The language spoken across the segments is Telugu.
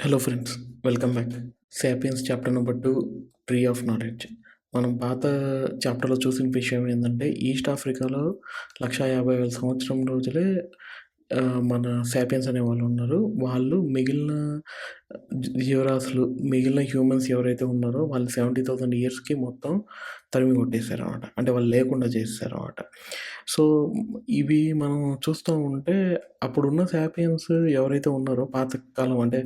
Hello friends, welcome back. Sapiens chapter number 2, tree of knowledge. మనం పాత చాప్టర్లో చూసిన విషయం ఏంటంటే, ఈస్ట్ ఆఫ్రికాలో 150,000 సంవత్సరం రోజులే మన సాపియన్స్ అనేవాళ్ళు ఉన్నారు. వాళ్ళు మిగిలిన జీవరాశులు, మిగిలిన హ్యూమన్స్ ఎవరైతే ఉన్నారో వాళ్ళు 70,000 ఇయర్స్‌కి మొత్తం తరిమి కొట్టేసారనమాట. అంటే వాళ్ళు లేకుండా చేసేసారనమాట. సో, ఇవి మనం చూస్తూ ఉంటే అప్పుడున్న సాపియన్స్ ఎవరైతే ఉన్నారో పాతకాలం అంటే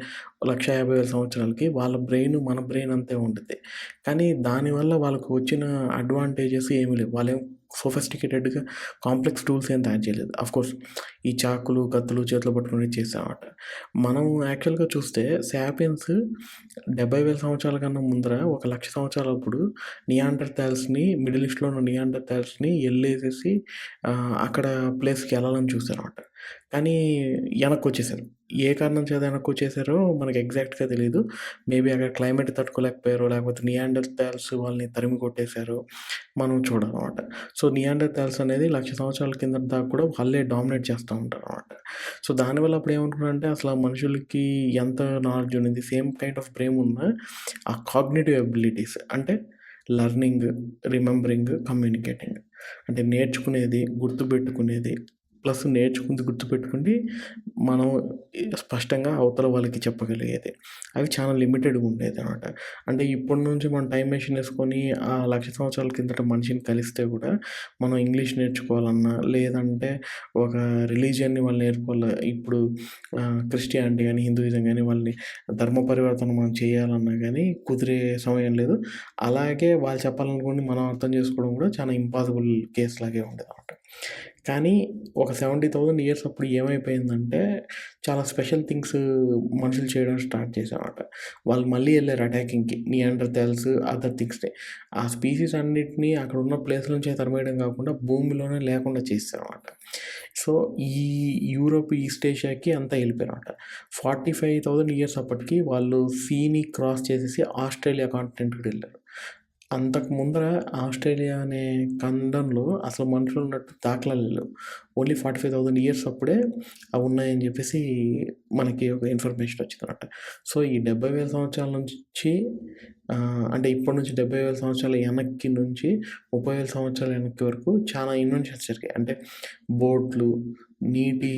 150,000 సంవత్సరాలకి వాళ్ళ బ్రెయిన్ మన బ్రెయిన్ అంతే ఉంటది. కానీ దానివల్ల వాళ్ళకు వచ్చిన అడ్వాంటేజెస్ ఏమీ లేవు. వాళ్ళేం సోఫిస్టికేటెడ్‌గా కాంప్లెక్స్ టూల్స్ ఏం తయారు చేయలేదు. ఆఫ్‌కోర్స్ ఈ చాకులు, కత్తులు చేతిలో పట్టుకొని చేసామట. మనం యాక్చువల్‌గా చూస్తే సాపియన్స్ 70,000 సంవత్సరాల కన్నా ముందర ఒక 1,00,000 సంవత్సరాలప్పుడు నియాండర్‌థాల్స్‌ని మిడిల్ ఈస్ట్‌లో ఉన్న నియాండర్‌థాల్స్‌ని ఎళ్ళేసేసి అక్కడ ప్లేస్‌కి ఎళ్ళాలని చూసారన్నమాట. కానీ వెనక్కొచ్చేసారు. ఏ కారణం చేత వెనక్కొచ్చేసారో మనకు ఎగ్జాక్ట్‌గా తెలీదు. మేబీ అక్కడ క్లైమేట్ తట్టుకోలేకపోయారో, లేకపోతే నియాండర్‌థాల్స్ వాళ్ళని తరిమి కొట్టేసారో మనం చూడాలన్నమాట. సో, నియాండర్‌థాల్స్ అనేది 1,00,000 సంవత్సరాల కిందట దాకా కూడా వాళ్ళే డామినేట్ చేస్తా ఉంటారన్నమాట. సో, దానివల్ల అప్పుడు ఏమనుకున్నారంటే అసలు ఆ మనుషులకి ఎంత నాలెడ్జ్ ఉండింది, సేమ్ కైండ్ ఆఫ్ బ్రెయిన్ ఉన్న ఆ కాగ్నిటివ్ ఎబిలిటీస్ అంటే లెర్నింగ్, రిమెంబరింగ్, కమ్యూనికేటింగ్ అంటే నేర్చుకునేది, గుర్తుపెట్టుకునేది ప్లస్ నేర్చుకుంది గుర్తుపెట్టుకుండి మనం స్పష్టంగా అవతల వాళ్ళకి చెప్పగలిగేది. అవి చాలా లిమిటెడ్‌గా ఉండేదనమాట. అంటే ఇప్పటి నుంచి మనం టైమ్ మెషిన్ ఏసుకొని ఆ 1,00,000 సంవత్సరాల కిందట మనిషిని కలిస్తే గూడా మనం ఇంగ్లీష్ నేర్చుకోవాలన్నా, లేదంటే ఒక రిలీజియన్‌ని వాళ్ళు నేర్చుకోవాలి. ఇప్పుడు క్రిస్టియానిటీ గాని, హిందూయిజం గాని వాళ్ళని ధర్మ పరివర్తన మనం చేయాలన్నా గానీ కుదిరే సమయం లేదు. అలాగే వాళ్ళు చెప్పాలనుకోండి మనం అర్థం చేసుకోవడం కూడా చాలా ఇంపాసిబుల్ కేస్ లాగే ఉండేదనమాట. కానీ ఒక 70,000 ఇయర్స్ అప్పుడు ఏమైపోయిందంటే, చాలా స్పెషల్ థింగ్స్ మనుషులు చేయడం స్టార్ట్ చేశారన్నమాట. వాళ్ళు మళ్ళీ ఎళ్లారు అటాకింగ్‌కి. నియాండర్‌థాల్స్, అదర్ థింగ్స్‌ని. ఆ స్పీసీస్ అన్నిటిని అక్కడున్న ప్లేస్ నుంచే తరిమేయడం కాకుండా భూమిలోనే లేకుండా చేసేసారన్నమాట. సో, ఈ యూరోప్, ఈస్ట్ ఏషియాకి అంతా ఎళ్ళిపోయారన్నమాట. 45,000 ఇయర్స్ అప్పటికి వాళ్ళు సీని క్రాస్ చేసేసి ఆస్ట్రేలియా కాంటినెంట్ కూడా ఎళ్లారు. అంతకు ముందర ఆస్ట్రేలియా అనే ఖండంలో అసలు మనుషులున్నట్టు దాఖలాలు లేవు. ఓన్లీ 45,000 ఇయర్స్ అప్పుడే అవి ఉన్నాయని చెప్పేసి మనకి ఒక ఇన్ఫర్మేషన్ వచ్చిందన్నమాట. సో, ఈ 70,000 సంవత్సరాల నుంచి అంటే ఇప్పటి నుంచి 70,000 సంవత్సరాల వెనక్కి నుంచి 30,000 సంవత్సరాల వెనక్కి వరకు చాలా ఇన్వెన్షన్స్ జరిగాయి. అంటే బోట్లు, నీటి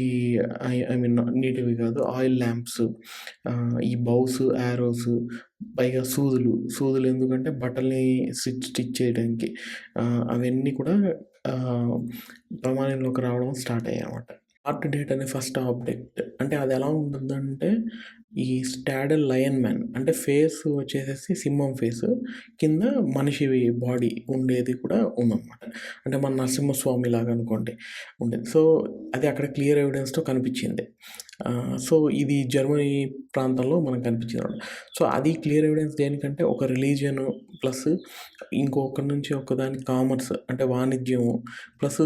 ఐ మీన్ నీటివి కాదు ఆయిల్ ల్యాంప్స్, ఈ బౌస్, యారోస్, పైగా సూదులు ఎందుకంటే బట్టల్ని స్టిచ్ చేయడానికి అవన్నీ కూడా ఆహ్, ప్రామాణ్యంలోకి రావడం స్టార్ట్ అయ్యాయన్నమాట. ఆర్ట్ డేట్ అనే ఫస్ట్ ఆబ్జెక్ట్ అంటే అది ఎలా ఉంటుందంటే, ఈ స్టాడల్ లయన్ మ్యాన్ అంటే ఫేస్ వచ్చేసేసి సింహం ఫేసు, కింద మనిషివి బాడీ ఉండేది కూడా ఉందన్నమాట. అంటే మన నరసింహస్వామి లాగా అనుకోండి ఉండేది. సో, అది అక్కడ క్లియర్ ఎవిడెన్స్‌తో కనిపించింది. సో, ఇది జర్మనీ ప్రాంతంలో మనకు కనిపించిందన్నమాట. సో, అది క్లియర్ ఎవిడెన్స్ దేనికంటే ఒక రిలీజియను ప్లస్ ఇంకొకరి నుంచి ఒకదానికి కామర్స్ అంటే వాణిజ్యము ప్లస్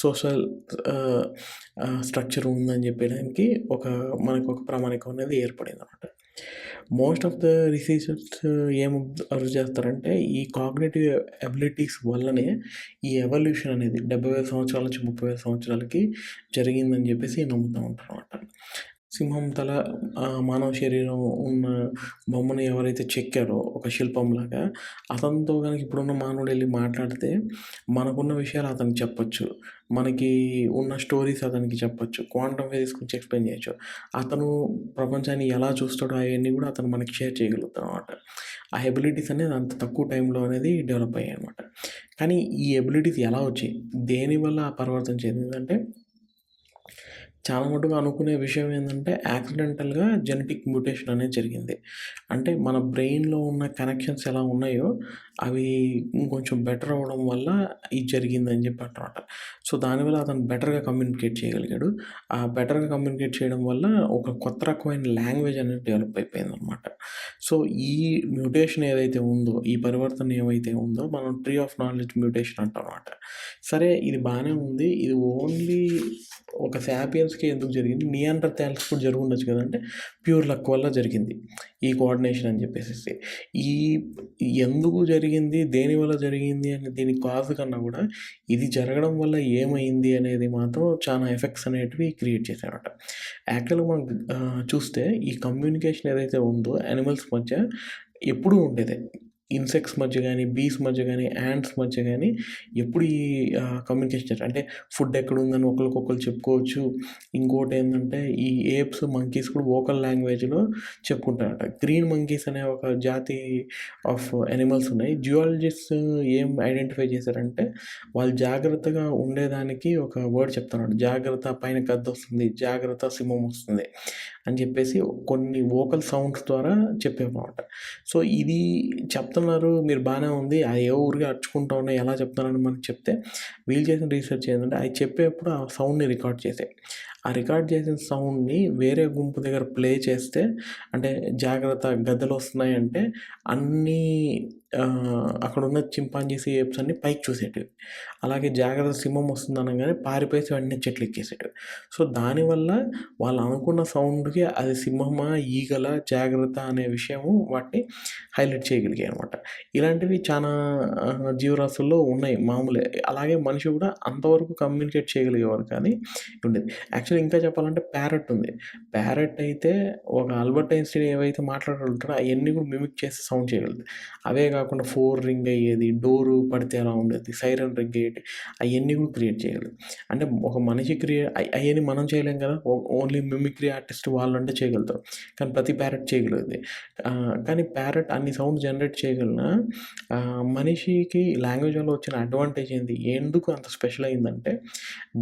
సోషల్ ఆహ్, స్ట్రక్చర్ ఉందని చెప్పడానికి మనకొక ప్రామాణికం అనేది ఏర్పడిందనమాట. మోస్ట్ ఆఫ్ ద రిసర్చర్స్ ఏం అబ్జర్వ్ చేస్తారంటే, ఈ కాగ్నిటివ్ ఎబిలిటీస్ వల్లనే ఈ ఎవల్యూషన్ అనేది 70,000 సంవత్సరాల నుంచి 30,000 సంవత్సరాలకి జరిగిందని చెప్పేసి నమ్ముతా ఉంటారనమాట. సింహం తల, మానవ శరీరం ఉన్న బొమ్మను ఎవరైతే చెక్కారో ఒక శిల్పంలాగా, అతనితో గనక ఇప్పుడున్న మానవుడెళ్లి మాట్లాడితే మనకున్న విషయాలు అతనికి చెప్పొచ్చు. మనకి ఉన్న స్టోరీస్ అతనికి చెప్పొచ్చు. క్వాంటమ్ ఫిజిక్స్ గురించి ఎక్స్‌ప్లెయిన్ చేయొచ్చు. అతను ప్రపంచాన్ని ఎలా చూస్తాడో అయన్నీ గూడా అతను మనకి షేర్ చేయగలుగుతాడనమాట. ఆ ఎబిలిటీస్ అనేది అంత తక్కువ టైంలో అనేది డెవలప్ అయ్యాయనమాట. కానీ ఈ ఎబిలిటీస్ ఎలా వచ్చాయి? దేనివల్ల ఆ పరివర్తన చెందిందంటే, చాలా మటుకు అనుకునే విషయం ఏందంటే, యాక్సిడెంటల్‌గా జెనెటిక్ మ్యుటేషన్ అనేది జరిగింది. అంటే మన బ్రెయిన్‌లో ఉన్న కనెక్షన్స్ ఎలా ఉన్నాయో, అవి ఇంకొంచెం బెటర్ అవ్వడం వల్ల ఇది జరిగిందని చెప్పి అంటారన్నమాట. సో, దానివల్ల అతను బెటర్‌గా కమ్యూనికేట్ చేయగలిగాడు. ఆ బెటర్‌గా కమ్యూనికేట్ చేయడం వల్ల ఒక కొత్త రకమైన లాంగ్వేజ్ అనేది డెవలప్ అయిపోయిందనమాట. సో, ఈ మ్యూటేషన్ ఏదైతే ఉందో, ఈ పరివర్తన ఏమైతే ఉందో మనం ట్రీ ఆఫ్ నాలెడ్జ్ మ్యూటేషన్ అంటామనమాట. సరే ఇది బానే ఉంది. ఇది ఓన్లీ ఒక సాపియన్స్‌కే ఎందుకు జరిగింది? నియాండర్‌థాల్స్‌కి కూడా జరుగుండొచ్చు కదంటే, ప్యూర్ లక్ వల్ల జరిగింది. ఈ కోఆర్డినేషన్ అని చెప్పేసేసి. ఈ ఎందుకు జరిగింది? దేనివల్ల జరిగింది? అని దీని కాజ్ కన్నా కూడా ఇది జరగడం వల్ల ఏమైంది అనేది మాత్రం చాలా ఎఫెక్ట్స్ అనేటివి క్రియేట్ చేశాయనమాట. యాక్చువల్‌గా మనం చూస్తే ఈ కమ్యూనికేషన్ ఏదైతే ఉందో యానిమల్స్ మధ్య ఎప్పుడూ ఉండేదే. ఇన్సెక్ట్స్ మధ్య గానీ, బీస్ మధ్య గానీ, యాంట్స్ మధ్య గానీ ఎప్పుడు ఈ కమ్యూనికేషన్ అంటే ఫుడ్ ఎక్కడుందని ఒకళ్ళకొకళ్ళు చెప్పుకోవచ్చు. ఇంకోటేందంటే ఈ ఏప్స్, మంకీస్ కూడా వోకల్ లాంగ్వేజ్‌లో చెప్పుకుంటారట. గ్రీన్ మంకీస్ అనే ఒక జాతి ఆఫ్ యానిమల్స్ ఉన్నాయి. జియాలజిస్ట్స్ ఏం ఐడెంటిఫై చేశారంటే, వాళ్ళు జాగ్రత్తగా ఉండేదానికి ఒక వర్డ్ చెప్తారన్నమాట. జాగ్రత్త పైన గద్దొస్తుంది, జాగ్రత్త సింహం వస్తుంది అని చెప్పేసి కొన్ని వోకల్ సౌండ్స్ ద్వారా చెప్పేవన్నమాట. సో, ఇది చెప్తున్నారు మీరు బానే ఉంది. అది ఏ ఊరికే అరుచుకుంటా ఉన్నాయి ఎలా చెప్తున్నారని మనకు చెప్తే, వీళ్ళు చేసిన రీసెర్చ్ ఏందంటే అయి చెప్పేప్పుడు ఆ సౌండ్‌ని రికార్డ్ చేసాయి. ఆ రికార్డ్ చేసిన సౌండ్‌ని వేరే గుంపు దగ్గర ప్లే చేస్తే అంటే జాగ్రత్త గద్దలొస్తున్నాయంటే అన్నీ అక్కడున్న చింపాంజీస్, ఏప్స్ అన్నీ పైకి చూసేటివి. అలాగే జాగ్రత్త సింహం వస్తుంది అనంగానే పారిపోయేసి వెంటనే చెట్లెక్కేసేటివి. సో, దానివల్ల వాళ్ళు అనుకున్న సౌండ్‌కి అది సింహమా, ఈగలా, జాగ్రత్త అనే విషయము వాటిని హైలైట్ చేయగలిగాయనమాట. ఇలాంటివి చానా జీవరాశుల్లో ఉన్నాయి మామూలే. అలాగే మనిషి కూడా అంతవరకు కమ్యూనికేట్ చేయగలిగేవారు కానీ ఉండేది. యాక్చువల్లీ ఇంకా చెప్పాలంటే ప్యారట్ ఉంది. ప్యారట్ అయితే ఒక ఆల్బర్ట్ ఐన్‌స్టీన్ ఏవైతే మాట్లాడగలుగుతాడో అయన్నీ కూడా మిమిక్ చేసి సౌండ్ చేయగలదు. అవే కాకుండా ఫోర్ రింగ్ అయ్యేది, డోరు పడితే ఎలా ఉండేది, సైరన్ రింగ్ అయ్యేటి అయన్నీ కూడా క్రియేట్ చేయగలదు. అంటే ఒక మనిషి అయన్నీ మనం చేయలేం కదా! ఓన్లీ మిమిక్రీ ఆర్టిస్ట్ వాళ్ళంటే చేయగలుగుతారు. కానీ ప్రతి ప్యారట్ చేయగలదు. కానీ ప్యారట్ అన్ని సౌండ్ జనరేట్ చేయగలిగినా మనిషికి లాంగ్వేజ్ వల్ల వచ్చిన అడ్వాంటేజ్ ఏంది? ఎందుకు అంత స్పెషల్ అయిందంటే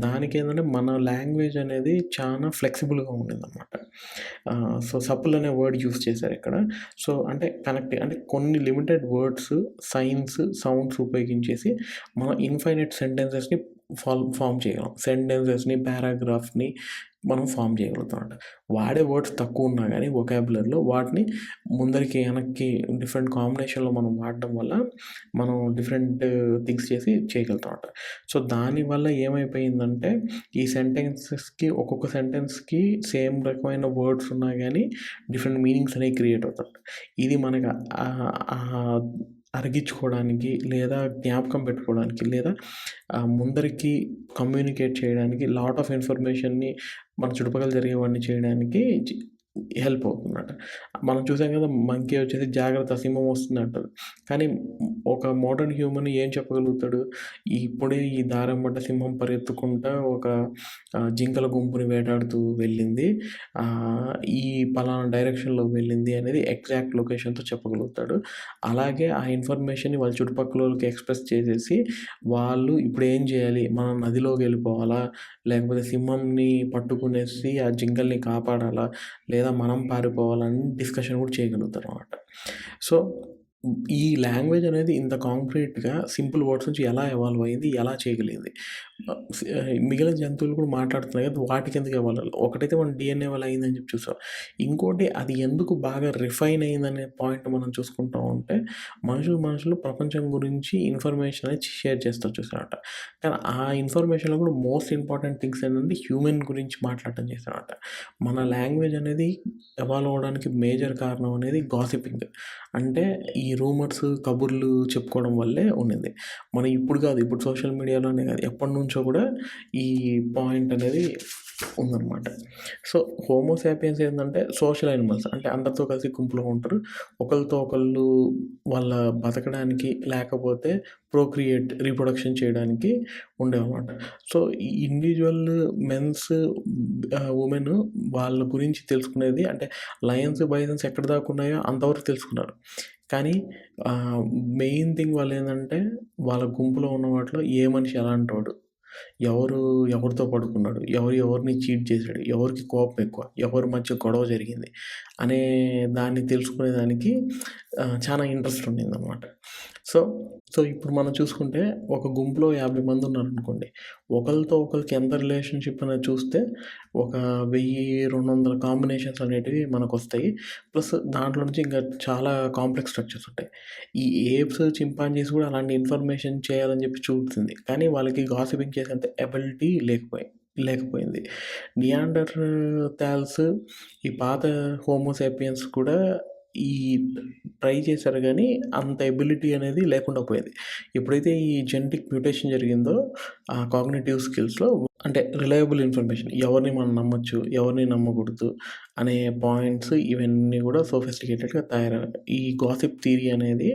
దానికేందంటే మన లాంగ్వేజ్ అనేది చాలా ఫ్లెక్సిబుల్‌గా ఉండిందనమాట. సో, సపుల్ అనే వర్డ్ యూజ్ చేశారు ఇక్కడ. సో, అంటే అంటే కొన్ని లిమిటెడ్ వర్డ్స్, సైన్స్, సౌండ్స్ ఉపయోగించేసి మనం ఇన్‌ఫైనైట్ సెంటెన్సెస్‌ని ఫార్మ్ చేయగలం. సెంటెన్సెస్‌ని, పారాగ్రాఫ్‌ని మనం ఫార్మ్ చేయగలుగుతామన్నమాట. వాడే వర్డ్స్ తక్కువున్నా గానీ వొకాబులరీలో వాటిని ముందరికి, వెనక్కి డిఫరెంట్ కాంబినేషన్‌లో మనం వాడడం వల్ల మనం డిఫరెంట్ థింగ్స్ చేసి చేయగలుగుతామన్నమాట. సో, దానివల్ల ఏమైపోయిందంటే ఈ ఒక్కొక్క సెంటెన్స్‌కి సేమ్ రకమైన వర్డ్స్ ఉన్నా గానీ డిఫరెంట్ మీనింగ్స్ అనేవి క్రియేట్ అవుతాయి. ఇది మనకు అరిగించుకోవడానికి లేదా జ్ఞాపకం పెట్టుకోవడానికి లేదా ముందరికి కమ్యూనికేట్ చేయడానికి లాట్ ఆఫ్ ఇన్ఫర్మేషన్‌ని మన చుట్టుపక్కల జరిగేవన్నీ చేయడానికి హెల్ప్ అవుతుందన్నమాట. మనం చూసాం కదా! మంకీ వచ్చేసి జాగ్రత్త సింహం వస్తుందంటది. కానీ ఒక మోడర్న్ హ్యూమన్ ఏం చెప్పగలుగుతాడు? ఇప్పుడే ఈ దారెంబట సింహం పరిగెత్తుకుంటా ఒక జింకల గుంపుని వేటాడుతూ వెళ్ళింది. ఈ పలానా డైరెక్షన్‌లో వెళ్ళింది అనేది ఎగ్జాక్ట్ లొకేషన్‌తో చెప్పగలుగుతాడు. అలాగే ఆ ఇన్ఫర్మేషన్‌ని వాళ్ళ చుట్టుపక్కలోళ్ళకి ఎక్స్‌ప్రెస్ చేసేసి వాళ్ళు ఇప్పుడేం చేయాలి? మనం నదిలోకి వెళ్ళిపోవాలా? లేకపోతే సింహంని పట్టుకునేసి ఆ జింకల్ని కాపాడాలా? లేదా మనం పారిపోవాలని డిస్కషన్ కూడా చేయగలుగుతారనమాట. సో, ఈ లాంగ్వేజ్ అనేది ఇంత కాంక్రీట్‌గా సింపుల్ వర్డ్స్ నుంచి ఎలా ఎవాల్వ్ అయింది? ఎలా చేయగలిగింది? మిగిలిన జంతువులు కూడా మాట్లాడుతున్నాయి కదా! వాటికెందుకు ఎవాల్వ్ ఒకటైతే మన డీఎన్ఏ వల్ల అయిందని చెప్పి చూసాం. ఇంకోటి అది ఎందుకు బాగా రిఫైన్ అయిందనే పాయింట్ మనం చూసుకుంటా ఉంటే మనుషులు ప్రపంచం గురించి ఇన్ఫర్మేషన్ అనేది షేర్ చేస్తారు చూసారట. కానీ ఆ ఇన్ఫర్మేషన్‌లో కూడా మోస్ట్ ఇంపార్టెంట్ థింగ్స్ ఏంటంటే హ్యూమన్ గురించి మాట్లాడటం చేశారన్నమాట. మన లాంగ్వేజ్ అనేది ఎవాల్వ్ అవ్వడానికి మేజర్ కారణం అనేది గాసిపింగ్. అంటే ఈ రూమర్స్, కబుర్లు చెప్పుకోవడం వల్లే ఉండింది. మనం ఇప్పుడు కాదు, ఇప్పుడు సోషల్ మీడియాలోనే కాదు, ఎప్పటినుంచో కూడా ఈ పాయింట్ అనేది ఉందనమాట. సో, హోమో సాపియన్స్ ఏందంటే సోషల్ యానిమల్స్. అంటే అందరితో కలిసి గుంపులో ఉంటారు. ఒకళ్ళతో ఒకళ్ళు వాళ్ళ బతకడానికి లేకపోతే రీప్రొడక్షన్ చేయడానికి ఉండేవన్నమాట. సో, ఈ ఇండివిడ్యువల్ వుమెన్ వాళ్ళ గురించి తెలుసుకునేది అంటే లయన్స్, బైసన్స్ ఎక్కడి దాకా ఉన్నాయో అంతవరకు తెలుసుకున్నారు. కానీ మెయిన్ థింగ్ వాళ్ళేందంటే వాళ్ళ గుంపులో ఉన్న వాటిలో ఏ మనిషి ఎలాంటోడు, ఎవరితో పడుకున్నాడు, ఎవరిని చీట్ చేశాడు, ఎవరికి కోపం ఎక్కువ, ఎవరి మధ్య గొడవ జరిగింది అనే దాన్ని తెలుసుకునేదానికి చాలా ఇంట్రెస్ట్ ఉండిందనమాట. సో, ఇప్పుడు మనం చూసుకుంటే ఒక గుంపులో 50 మంది ఉన్నారనుకోండి. ఒకళ్ళతో ఒకళ్ళకి ఎంత రిలేషన్‌షిప్ అనేది చూస్తే ఒక 1000, 200 కాంబినేషన్స్ అనేటివి మనకొస్తాయి. ప్లస్ దాంట్లో నుంచి ఇంకా చాలా కాంప్లెక్స్ స్ట్రక్చర్స్ ఉంటాయి. ఈ ఏప్స్, చింపాంజీస్ కూడా అలాంటి ఇన్ఫర్మేషన్ చేయాలని చెప్పి చూస్తుంది. కానీ వాళ్ళకి గాసిపింగ్ చేసేంత ఎబిలిటీ లేకపోయింది. నియాండర్ థాల్స్, ఈ పాత హోమోసేపియన్స్ కూడా ఈ ట్రై చేశారు గానీ, అంత ఎబిలిటీ అనేది లేకుండా పోయింది. ఎప్పుడైతే ఈ జెనెటిక్ మ్యుటేషన్ జరిగిందో, ఆ కాగ్నిటివ్ స్కిల్స్‌లో అంటే రిలయబుల్ ఇన్ఫర్మేషన్ ఎవరిని మనం నమ్మొచ్చు, ఎవరిని నమ్మకూడదు అనే పాయింట్స్ ఇవన్నీ కూడా సోఫిస్టికేటెడ్‌గా తయారయ్యాయి. ఈ గాసిప్ థియరీ అనేది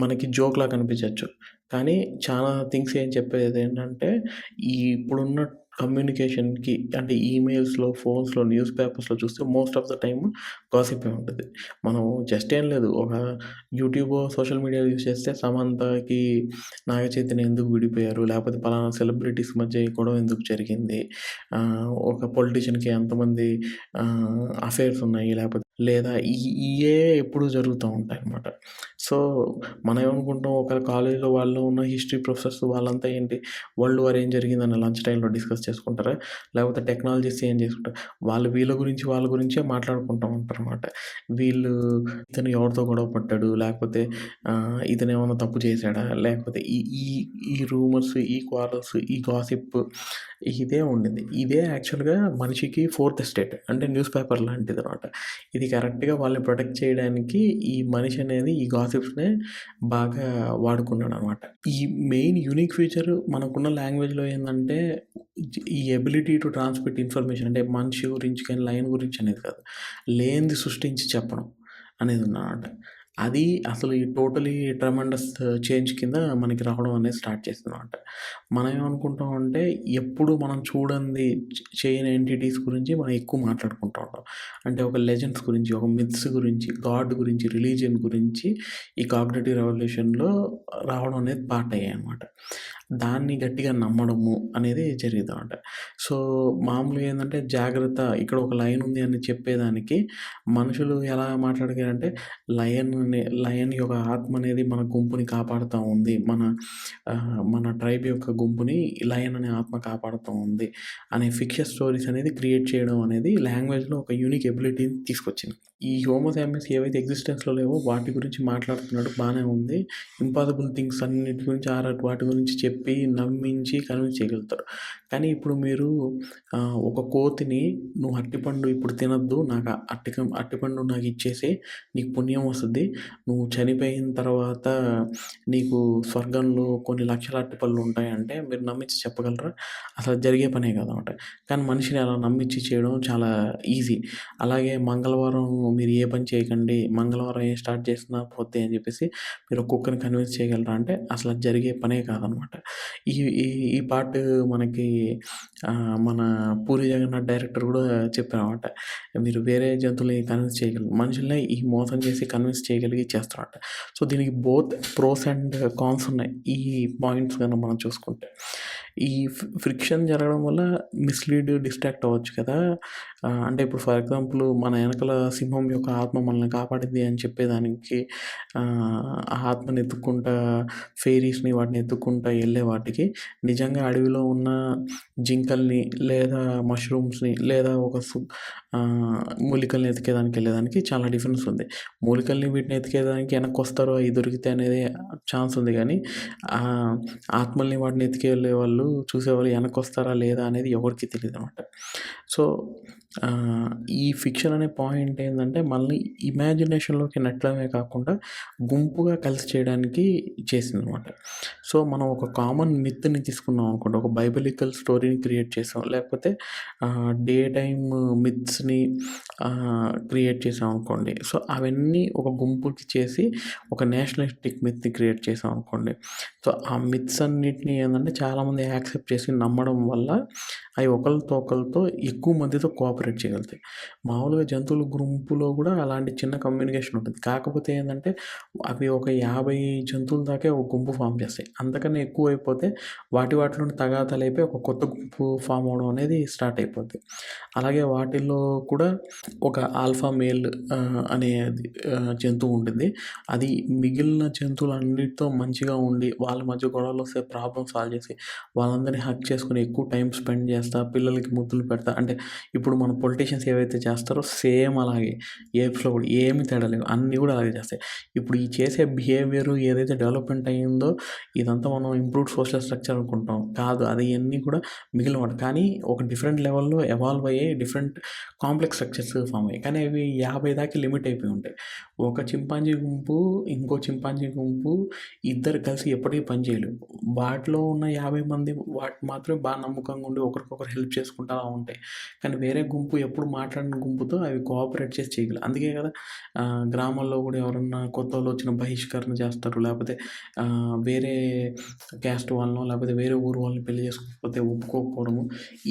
మనకి జోక్‌లా కనిపించొచ్చు. కానీ చాలా థింగ్స్ ఏం చెప్పేదేంటంటే, ఈ ఇప్పుడున్న కమ్యూనికేషన్‌కి అంటే ఈమెయిల్స్‌లో, ఫోన్స్‌లో, న్యూస్ పేపర్స్‌లో చూస్తే మోస్ట్ ఆఫ్ ద టైమ్ గాసిప్పే ఉంటది. మనం జస్ట్ ఏం లేదు. ఒక యూట్యూబో, సోషల్ మీడియా యూజ్ చేస్తే సమంతకి, నాగ చైతన్య ఎందుకు విడిపోయారు? లేకపోతే పలానా సెలబ్రిటీస్ మధ్య ఈ గొడవ ఎందుకు జరిగింది? ఒక పొలిటీషియన్‌కి ఎంతమంది అఫైర్స్ ఉన్నాయి? లేకపోతే లేదా ఇయ్యే ఎప్పుడూ జరుగుతా ఉంటాయన్నమాట. సో, మనం ఏమనుకుంటాం ఒకవేళ కాలేజీలో వాళ్ళు ఉన్న హిస్టరీ ప్రొఫెసర్స్ వాళ్ళంతా ఏంటి వరల్డ్ వార్ ఏం జరిగిందని లంచ్ టైమ్‌లో డిస్కస్ చేసుకుంటారా? లేకపోతే టెక్నాలజీస్ ఏం చేసుకుంటారు? వాళ్ళు వాళ్ళ గురించే మాట్లాడుకుంటా ఉంటారనమాట. వీళ్ళు ఇతను ఎవరితో గొడవ పడ్డాడు? లేకపోతే ఇతనేమన్నా తప్పు చేశాడా? లేకపోతే ఈ ఈ ఈ రూమర్స్, ఈ క్వారల్స్, ఈ గాసిప్ ఇదే ఉండింది. ఇదే యాక్చువల్‌గా మనిషికి ఫోర్త్ ఎస్టేట్ అంటే న్యూస్ పేపర్ లాంటిదనమాట. ఇది కరెక్ట్‌గా వాళ్ళని ప్రొటెక్ట్ చేయడానికి ఈ మనిషి అనేది ఈ గాసిప్స్‌నే బాగా వాడుకున్నాడనమాట. ఈ మెయిన్ యూనిక్ ఫీచర్ మనకున్న లాంగ్వేజ్‌లో ఏందంటే, ఈ ఎబిలిటీ టు ట్రాన్స్మిట్ ఇన్ఫర్మేషన్ అంటే మనిషి గురించి కానీ, లైన్ గురించి అనేది కాదు. లేనిది సృష్టించి చెప్పడం అనేది ఉందనమాట. అది అసలు ఈ టోటలీ ట్రెమెండస్ చేంజ్ కింద మనకి రావడం అనేది స్టార్ట్ చేసిందనమాట. మనం ఏమనుకుంటాం అంటే, ఎప్పుడు మనం చూడంది చేయని ఎంటిటీస్ గురించి మనం ఎక్కువ మాట్లాడుకుంటూ ఉంటాం. అంటే ఒక లెజెండ్స్ గురించి, ఒక మిత్స్ గురించి, గాడ్ గురించి, రిలీజియన్ గురించి ఈ కాగ్నిటివ్ రెవల్యూషన్‌లో రావడం అనేది పార్ట్ అయ్యాయన్నమాట. దాన్ని గట్టిగా నమ్మడము అనేది జరిగిద్దనమాట. సో, మామూలుగా ఏందంటే జాగ్రత్త ఇక్కడ ఒక లయన్ ఉంది అని చెప్పేదానికి మనుషులు ఎలా మాట్లాడగలంటే లయన్ యొక్క ఆత్మ అనేది మన గుంపుని కాపాడుతా ఉంది. మన ట్రైబ్ యొక్క గుంపుని లయన్ అనే ఆత్మ కాపాడుతూ ఉంది అనే ఫిక్షన్ స్టోరీస్ అనేది క్రియేట్ చేయడం అనేది లాంగ్వేజ్‌లో ఒక యూనిక్ ఎబిలిటీని తీసుకొచ్చింది. ఈ హోమోసాపియన్స్ ఏవైతే ఎగ్జిస్టెన్స్‌లో లేవో వాటి గురించి మాట్లాడుతున్నాడు బానే ఉంది. ఇంపాసిబుల్ థింగ్స్ అన్నిటి గురించి వాటి గురించి చెప్పి నమ్మించి కన్విన్స్ చేయగలుగుతారు. కానీ ఇప్పుడు మీరు ఒక కోతిని నువ్వు అరటిపండు ఇప్పుడు తినొద్దు. నాకు అరటిపండు నాకు ఇచ్చేసేయి. నీకు పుణ్యం వస్తది. నువ్వు చనిపోయిన తర్వాత నీకు స్వర్గంలో కొన్ని లక్షల అరటిపళ్ళు ఉంటాయంటే మీరు నమ్మించి చెప్పగలరా? అసలు జరిగే పనే కాదనమాట. కానీ మనిషిని అలా నమ్మించి చేయడం చాలా ఈజీ. అలాగే మంగళవారం మీరు ఏ పని చేయకండి. మంగళవారం ఏం స్టార్ట్ చేసినా పోద్ది అని చెప్పేసి మీరు కుక్కని కన్విన్స్ చేయగలరా అంటే అసలు అది జరిగే పనే కాదనమాట. ఈ ఈ ఈ పార్ట్ మనకి మన 'పూరి జగన్నాథ్' డైరెక్టర్ కూడా చెప్పారనమాట. మీరు వేరే జంతువులని కన్విన్స్ చేయగలరు. మనుషుల్నే ఈ మోసం చేసి కన్విన్స్ చేయగలిగి చేస్తారట. సో, దీనికి బోత్ ప్రోస్ అండ్ కాన్స్ ఉన్నాయి. ఈ పాయింట్స్ గనక మనం చూసుకుంటే. ఈ ఫ్రిక్షన్ జరగడం వల్ల డిస్ట్రాక్ట్ అవ్వచ్చు కదా! అంటే ఇప్పుడు ఫర్ ఎగ్జాంపుల్ మన ఎనకాల సింహం యొక్క ఆత్మ మనల్ని కాపాడింది అని చెప్పేదానికి ఆ ఆత్మని ఎతుక్కుంటా ఫెయిరీస్‌ని వాటిని ఎతుక్కుంటా ఎళ్ళే వాటికి నిజంగా అడవిలో ఉన్న జింకల్ని లేదా మష్రూమ్స్‌ని లేదా మూలికల్ని ఎతికేదానికి ఎళ్ళేదానికి చాలా డిఫరెన్స్ ఉంది. మూలికల్ని వీటిని ఎతికేదానికి వెనక్కొస్తారో అయి దొరికితే అనేది ఛాన్స్ ఉంది గానీ, ఆత్మల్ని వాటిని ఎతికెళ్ళేవాళ్ళు చూసేవాళ్ళు వెనక్కొస్తారా లేదా అనేది ఎవరికీ తెలీదనమాట. సో, ఈ ఫిక్షన్ అనే పాయింట్ ఏందంటే మనల్ని ఇమాజినేషన్‌లోకి నెట్టడమే కాకుండా గుంపుగా కలిసి చేయడానికి చేసిందనమాట. సో, మనం ఒక కామన్ మిత్‌ని తీసుకున్నాం అనుకోండి. ఒక బైబిలికల్ స్టోరీని క్రియేట్ చేసాం. లేకపోతే డే టైమ్ మిత్స్‌ని క్రియేట్ చేసాం అనుకోండి. సో, అవన్నీ ఒక గుంపుకి చేసి ఒక నేషనలిస్టిక్ మిత్‌ని క్రియేట్ చేసాం అనుకోండి. సో, ఆ మిత్స్ అన్నిటిని ఏందంటే చాలామంది యాక్సెప్ట్ చేసి నమ్మడం వల్ల అవి ఒకళ్ళతో ఎక్కువ మందితో కోఆపరేట్ చేయగలుగుతాయి. మామూలుగా జంతువుల గుంపులో కూడా అలాంటి చిన్న కమ్యూనికేషన్ ఉంటుంది. కాకపోతే ఏందంటే అవి ఒక 50 జంతువుల దాకే ఒక గుంపు ఫార్మ్ చేస్తాయి. అంతకన్నా ఎక్కువైపోతే వాటిలోని తగాదాలైపోయి ఒక కొత్త గుంపు ఫార్మ్ అవ్వడం అనేది స్టార్ట్ అయిపోద్ది. అలాగే వాటిల్లో కూడా ఒక ఆల్ఫా మేల్ అనేది జంతువు ఉంటుంది. అది మిగిలిన జంతువులన్నిటితో మంచిగా ఉండి వాళ్ళ మధ్య గొడవలు వస్తే ప్రాబ్లమ్ సాల్వ్ చేసి వాళ్ళందరినీ హగ్ చేసుకొని ఎక్కువ టైం స్పెండ్ చేస్తా, పిల్లలకి ముద్దులు పెడతా. అంటే ఇప్పుడు మన పొలిటీషియన్స్ ఏవైతే చేస్తారో సేమ్ అలాగే ఏప్స్‌లో కూడా ఏమి తేడా లేవు. అన్నీ కూడా అలాగే చేస్తాయి. ఇప్పుడు ఈ చేసే బిహేవియర్ ఏదైతే డెవలప్‌మెంట్ అయిందో ఇదంతా మనం ఇంప్రూవ్డ్ సోషల్ స్ట్రక్చర్ అనుకుంటాం. కాదు, అది ఇయన్నీ కూడా మిగిలిన వాటి కానీ ఒక డిఫరెంట్ లెవెల్‌లో ఎవాల్వ్ అయ్యాయి. డిఫరెంట్ కాంప్లెక్స్ స్ట్రక్చర్స్ ఫార్మ్ అయ్యాయి. కానీ అవి 50 దాకా లిమిట్ అయిపోయి ఉంటాయి. ఒక చింపాంజీ గుంపు, ఇంకో చింపాంజీ గుంపు ఇద్దరు కలిసి ఎప్పటికీ పని చేయలేవు. వాటిలో ఉన్న 50 మంది వాటిని మాత్రమే బాగా నమ్మకంగా ఉండి ఒకరికొకరు హెల్ప్ చేసుకుంటా అలా ఉంటాయి. కానీ వేరే గుంపు ఎప్పుడు మాట్లాడిన గుంపుతో అవి కోఆపరేట్ చేసి చేయగలవు. అందుకే కదా గ్రామాల్లో కూడా ఎవరన్నా కొత్తోళ్ళు వచ్చిన బహిష్కరణ చేస్తారు. లేకపోతే వేరే క్యాస్ట్ వాళ్ళనో లేకపోతే వేరే ఊరు వాళ్ళని పెళ్లి చేసుకోకపోతే ఒప్పుకోకపోవడము.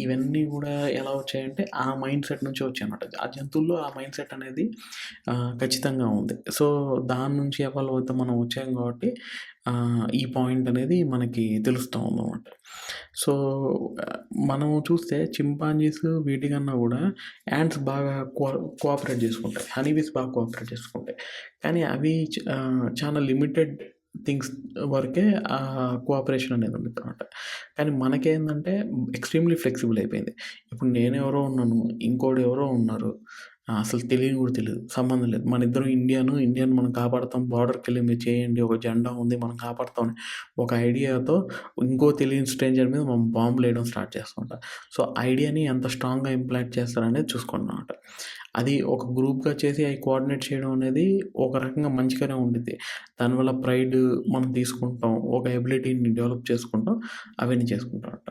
ఇవన్నీ కూడా ఎలా వచ్చాయంటే ఆ మైండ్ సెట్ నుంచే వచ్చాయన్నమాట. ఆ జంతువుల్లో ఆ మైండ్ సెట్ అనేది ఖచ్చితంగా ఉంది. సో దాని నుంచి ఎవాల్వ్ అవుతూ మనం వచ్చాం కాబట్టి ఈ పాయింట్ అనేది మనకి తెలుస్తూ ఉందన్నమాట. సో మనం చూస్తే చింపాంజీస్ వీటికన్నా కూడా యాంట్స్ బాగా కోఆపరేట్ చేసుకుంటాయి. హనీబీస్ బాగా కోఆపరేట్ చేసుకుంటాయి. కానీ అవి చాలా లిమిటెడ్ థింగ్స్ వరకే కోఆపరేషన్ అనేది ఉండిద్దనమాట. కానీ మనకేందంటే ఎక్స్‌ట్రీమ్‌లీ ఫ్లెక్సిబుల్ అయిపోయింది. ఇప్పుడు నేనెవరో ఉన్నాను, ఇంకోడు ఎవరో ఉన్నారు. అసలు తెలియని కూడా తెలీదు. సంబంధం లేదు. మనిద్దరం ఇండియన్ మనం కాపాడుతాం. బార్డర్‌కెళ్ళి మీరు చేయండి. ఒక జెండా ఉంది మనం కాపాడుతాం అని ఒక ఐడియాతో ఇంకో తెలియని స్ట్రేంజర్ మీద మనం బాంబులేయడం స్టార్ట్ చేస్తుంటాం. సో ఐడియాని ఎంత స్ట్రాంగ్‌గా ఇంప్లాంట్ చేస్తారనేది చూసుకోవాలనమాట. అది ఒక గ్రూప్‌గా చేసి అయి కోఆర్డినేట్ చేయడం అనేది ఒక రకంగా మంచిగానే ఉండిద్ది. దానివల్ల ప్రైడ్ మనం తీసుకుంటాం. ఒక ఎబిలిటీని డెవలప్ చేసుకుంటాం. అవన్నీ చేసుకుంటామట.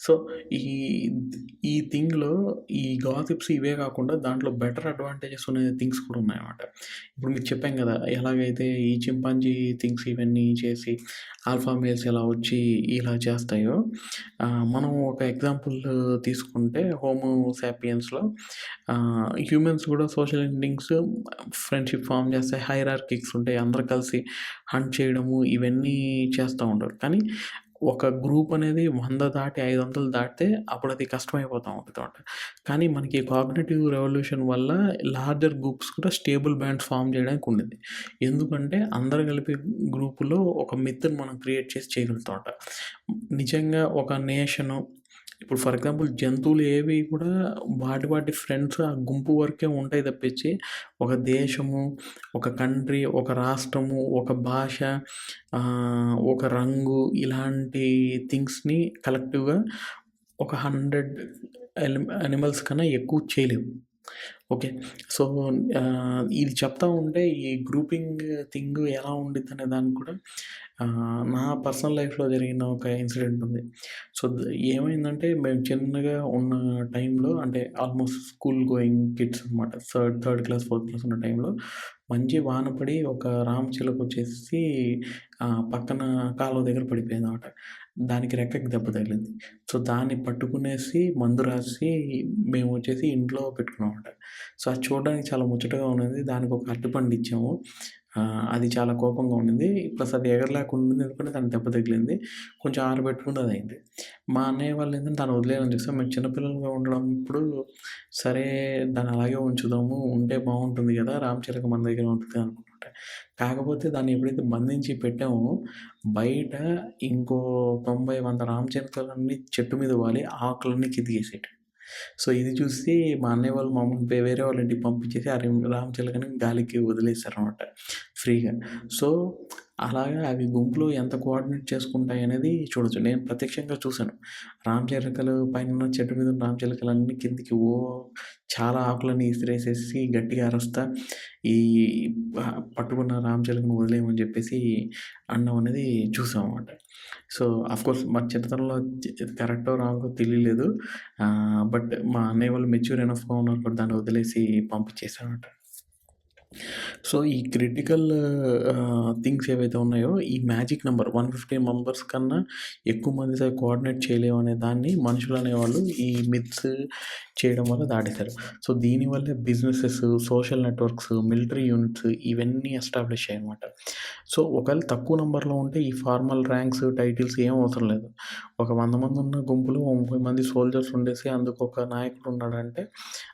సో ఈ ఈ థింగ్‌లో ఈ గాసిప్స్ ఇవే కాకుండా దాంట్లో బెటర్ అడ్వాంటేజెస్ ఉన్న థింగ్స్ కూడా ఉన్నాయన్నమాట. ఇప్పుడు మీకు చెప్పాం కదా! ఎలాగైతే ఈ చింపాంజీ థింగ్స్ ఇవన్నీ చేసి ఆల్ఫా మేల్స్ ఎలా వచ్చి ఇలా చేస్తాయో మనం ఒక ఎగ్జాంపుల్ తీసుకుంటే హోమో సాపియన్స్‌లో హ్యూమన్స్ కూడా సోషల్ ఎండింగ్స్ ఫ్రెండ్‌షిప్ ఫార్మ్ చేస్తాయి. హైరార్కీస్ ఉంటాయి. అందరూ కలిసి హంట్ చేయడము ఇవన్నీ చేస్తూ ఉంటారు. కానీ ఒక గ్రూప్ అనేది 100 దాటి 500 దాటితే అప్పుడు అది కష్టమైపోతా ఉంటదన్నమాట. కానీ మనకి కాగ్నిటివ్ రెవల్యూషన్ వల్ల లార్జర్ గ్రూప్స్ కూడా స్టేబుల్ బ్యాండ్స్ ఫార్మ్ చేయడానికి ఉండింది. ఎందుకంటే అందరూ కలిపి గ్రూప్‌లో ఒక మిత్‌ని మనం క్రియేట్ చేసి చేయగలుగుతామట. నిజంగా ఒక నేషను ఇప్పుడు ఫర్ ఎగ్జాంపుల్ జంతువులు ఏవి కూడా వాటి ఫ్రెండ్స్ ఆ గుంపు వరకే ఉంటాయి తప్పించి ఒక దేశము, ఒక కంట్రీ, ఒక రాష్ట్రము, ఒక భాష, ఒక రంగు ఇలాంటి థింగ్స్‌ని కలెక్టివ్‌గా ఒక 100 యానిమల్స్ కన్నా ఎక్కువ చేయలేవు. ఓకే. సో ఇది చెప్తా ఉంటే ఈ గ్రూపింగ్ థింగ్ ఎలా ఉండిద్దనే దానికి కూడా నా పర్సనల్ లైఫ్‌లో జరిగిన ఒక ఇన్సిడెంట్ ఉంది. సో ఏమైందంటే మేము చిన్నగా ఉన్న టైంలో అంటే ఆల్మోస్ట్ స్కూల్ గోయింగ్ కిడ్స్ అనమాట. థర్డ్ క్లాస్, ఫోర్త్ క్లాస్ ఉన్న టైంలో మంచి వాన పడి ఒక రామచిలుక వచ్చేసి పక్కన కాలువ దగ్గర పడిపోయిందనమాట. దానికి రెక్కకి దెబ్బ తగిలింది. సో దాన్ని పట్టుకునేసి మందు రాసి మేము వచ్చేసి ఇంట్లో పెట్టుకున్నామన్నమాట. సో అది చూడడానికి చాలా ముచ్చటగా ఉన్నది. దానికి ఒక అరటిపండు ఇచ్చాము. అది చాలా కోపంగా ఉండింది. ప్లస్ అది ఎగరలేకుండా ఉండింది. ఎందుకంటే దానికి దెబ్బ తగిలింది. కొంచెం ఆరబెట్టుకుంటే అదయింది. మా అన్నయ్య వాళ్ళు ఏంటంటే దాన్ని వదిలేయాలని చూసాం. మేము చిన్నపిల్లలుగా ఉండడంప్పుడు సరే దాన్ని అలాగే ఉంచుదాము. ఉంటే బాగుంటుంది కదా! రామచిలక మన దగ్గర ఉంటుంది అనుకున్నమాట. కాకపోతే దాన్ని ఎప్పుడైతే బంధించి పెట్టామో బయట ఇంకో 90, 100 రామచిలకలన్నీ చెట్టు మీద వాలి ఆకులన్నీ కిందికేసేటివి. సో ఇది చూసి మా అన్నయ్య వాళ్ళు మమ్మల్ని వేరే వాళ్ళ ఇంటికి పంపించేసి ఆ రామచిలకని గాలికి వదిలేసారనమాట ఫ్రీగా. సో అలాగా అవి గుంపులో ఎంత కోఆర్డినేట్ చేసుకుంటాయనేది చూడొచ్చు. నేను ప్రత్యక్షంగా చూసాను. రామచిలకలు పైనున్న చెట్టు మీద ఉన్న రామచిలకలన్నీ కిందికి చాలా ఆకులన్నీ ఇసిరేసేసి గట్టిగా అరుస్తా ఈ పట్టుకున్న రామచిలకను వదిలేయమని చెప్పేసి అనడం అనేది చూసామన్నమాట. సో ఆఫ్‌కోర్స్ మా చిన్నతనంలో కరెక్టో రాంగో తెలియలేదు. బట్ మా అన్నయ్య వాళ్ళు మెచ్యూర్ ఎనఫ్‌గా ఉన్నారు కాబట్టి దాన్ని వదిలేసి పంపించేసారన్నమాట. సో, ఈ క్రిటికల్ థింగ్స్ ఏవైతే ఉన్నాయో, ఈ మ్యాజిక్ నంబర్ 150 మెంబర్స్ కన్నా ఎక్కువ మందితో కోఆర్డినేట్ చేయలేము అనే దాన్ని మనుషులనేవాళ్ళు ఈ మిత్స్ చేయడం వల్ల దాటేశారు. సో, దీనివల్లే businesses, social networks, military units ఇవన్నీ ఎస్టాబ్లిష్ అయ్యాయనమాట. సో, ఒకవేళ తక్కువ నంబర్‌లో ఉంటే ఈ ఫార్మల్ ర్యాంక్స్, టైటిల్స్ ఏం అవసరం లేదు. ఒక 100 మంది ఉన్న గుంపులో 30 మంది సోల్జర్స్ ఉండేసి అందుకు ఒక నాయకుడు ఉన్నాడంటే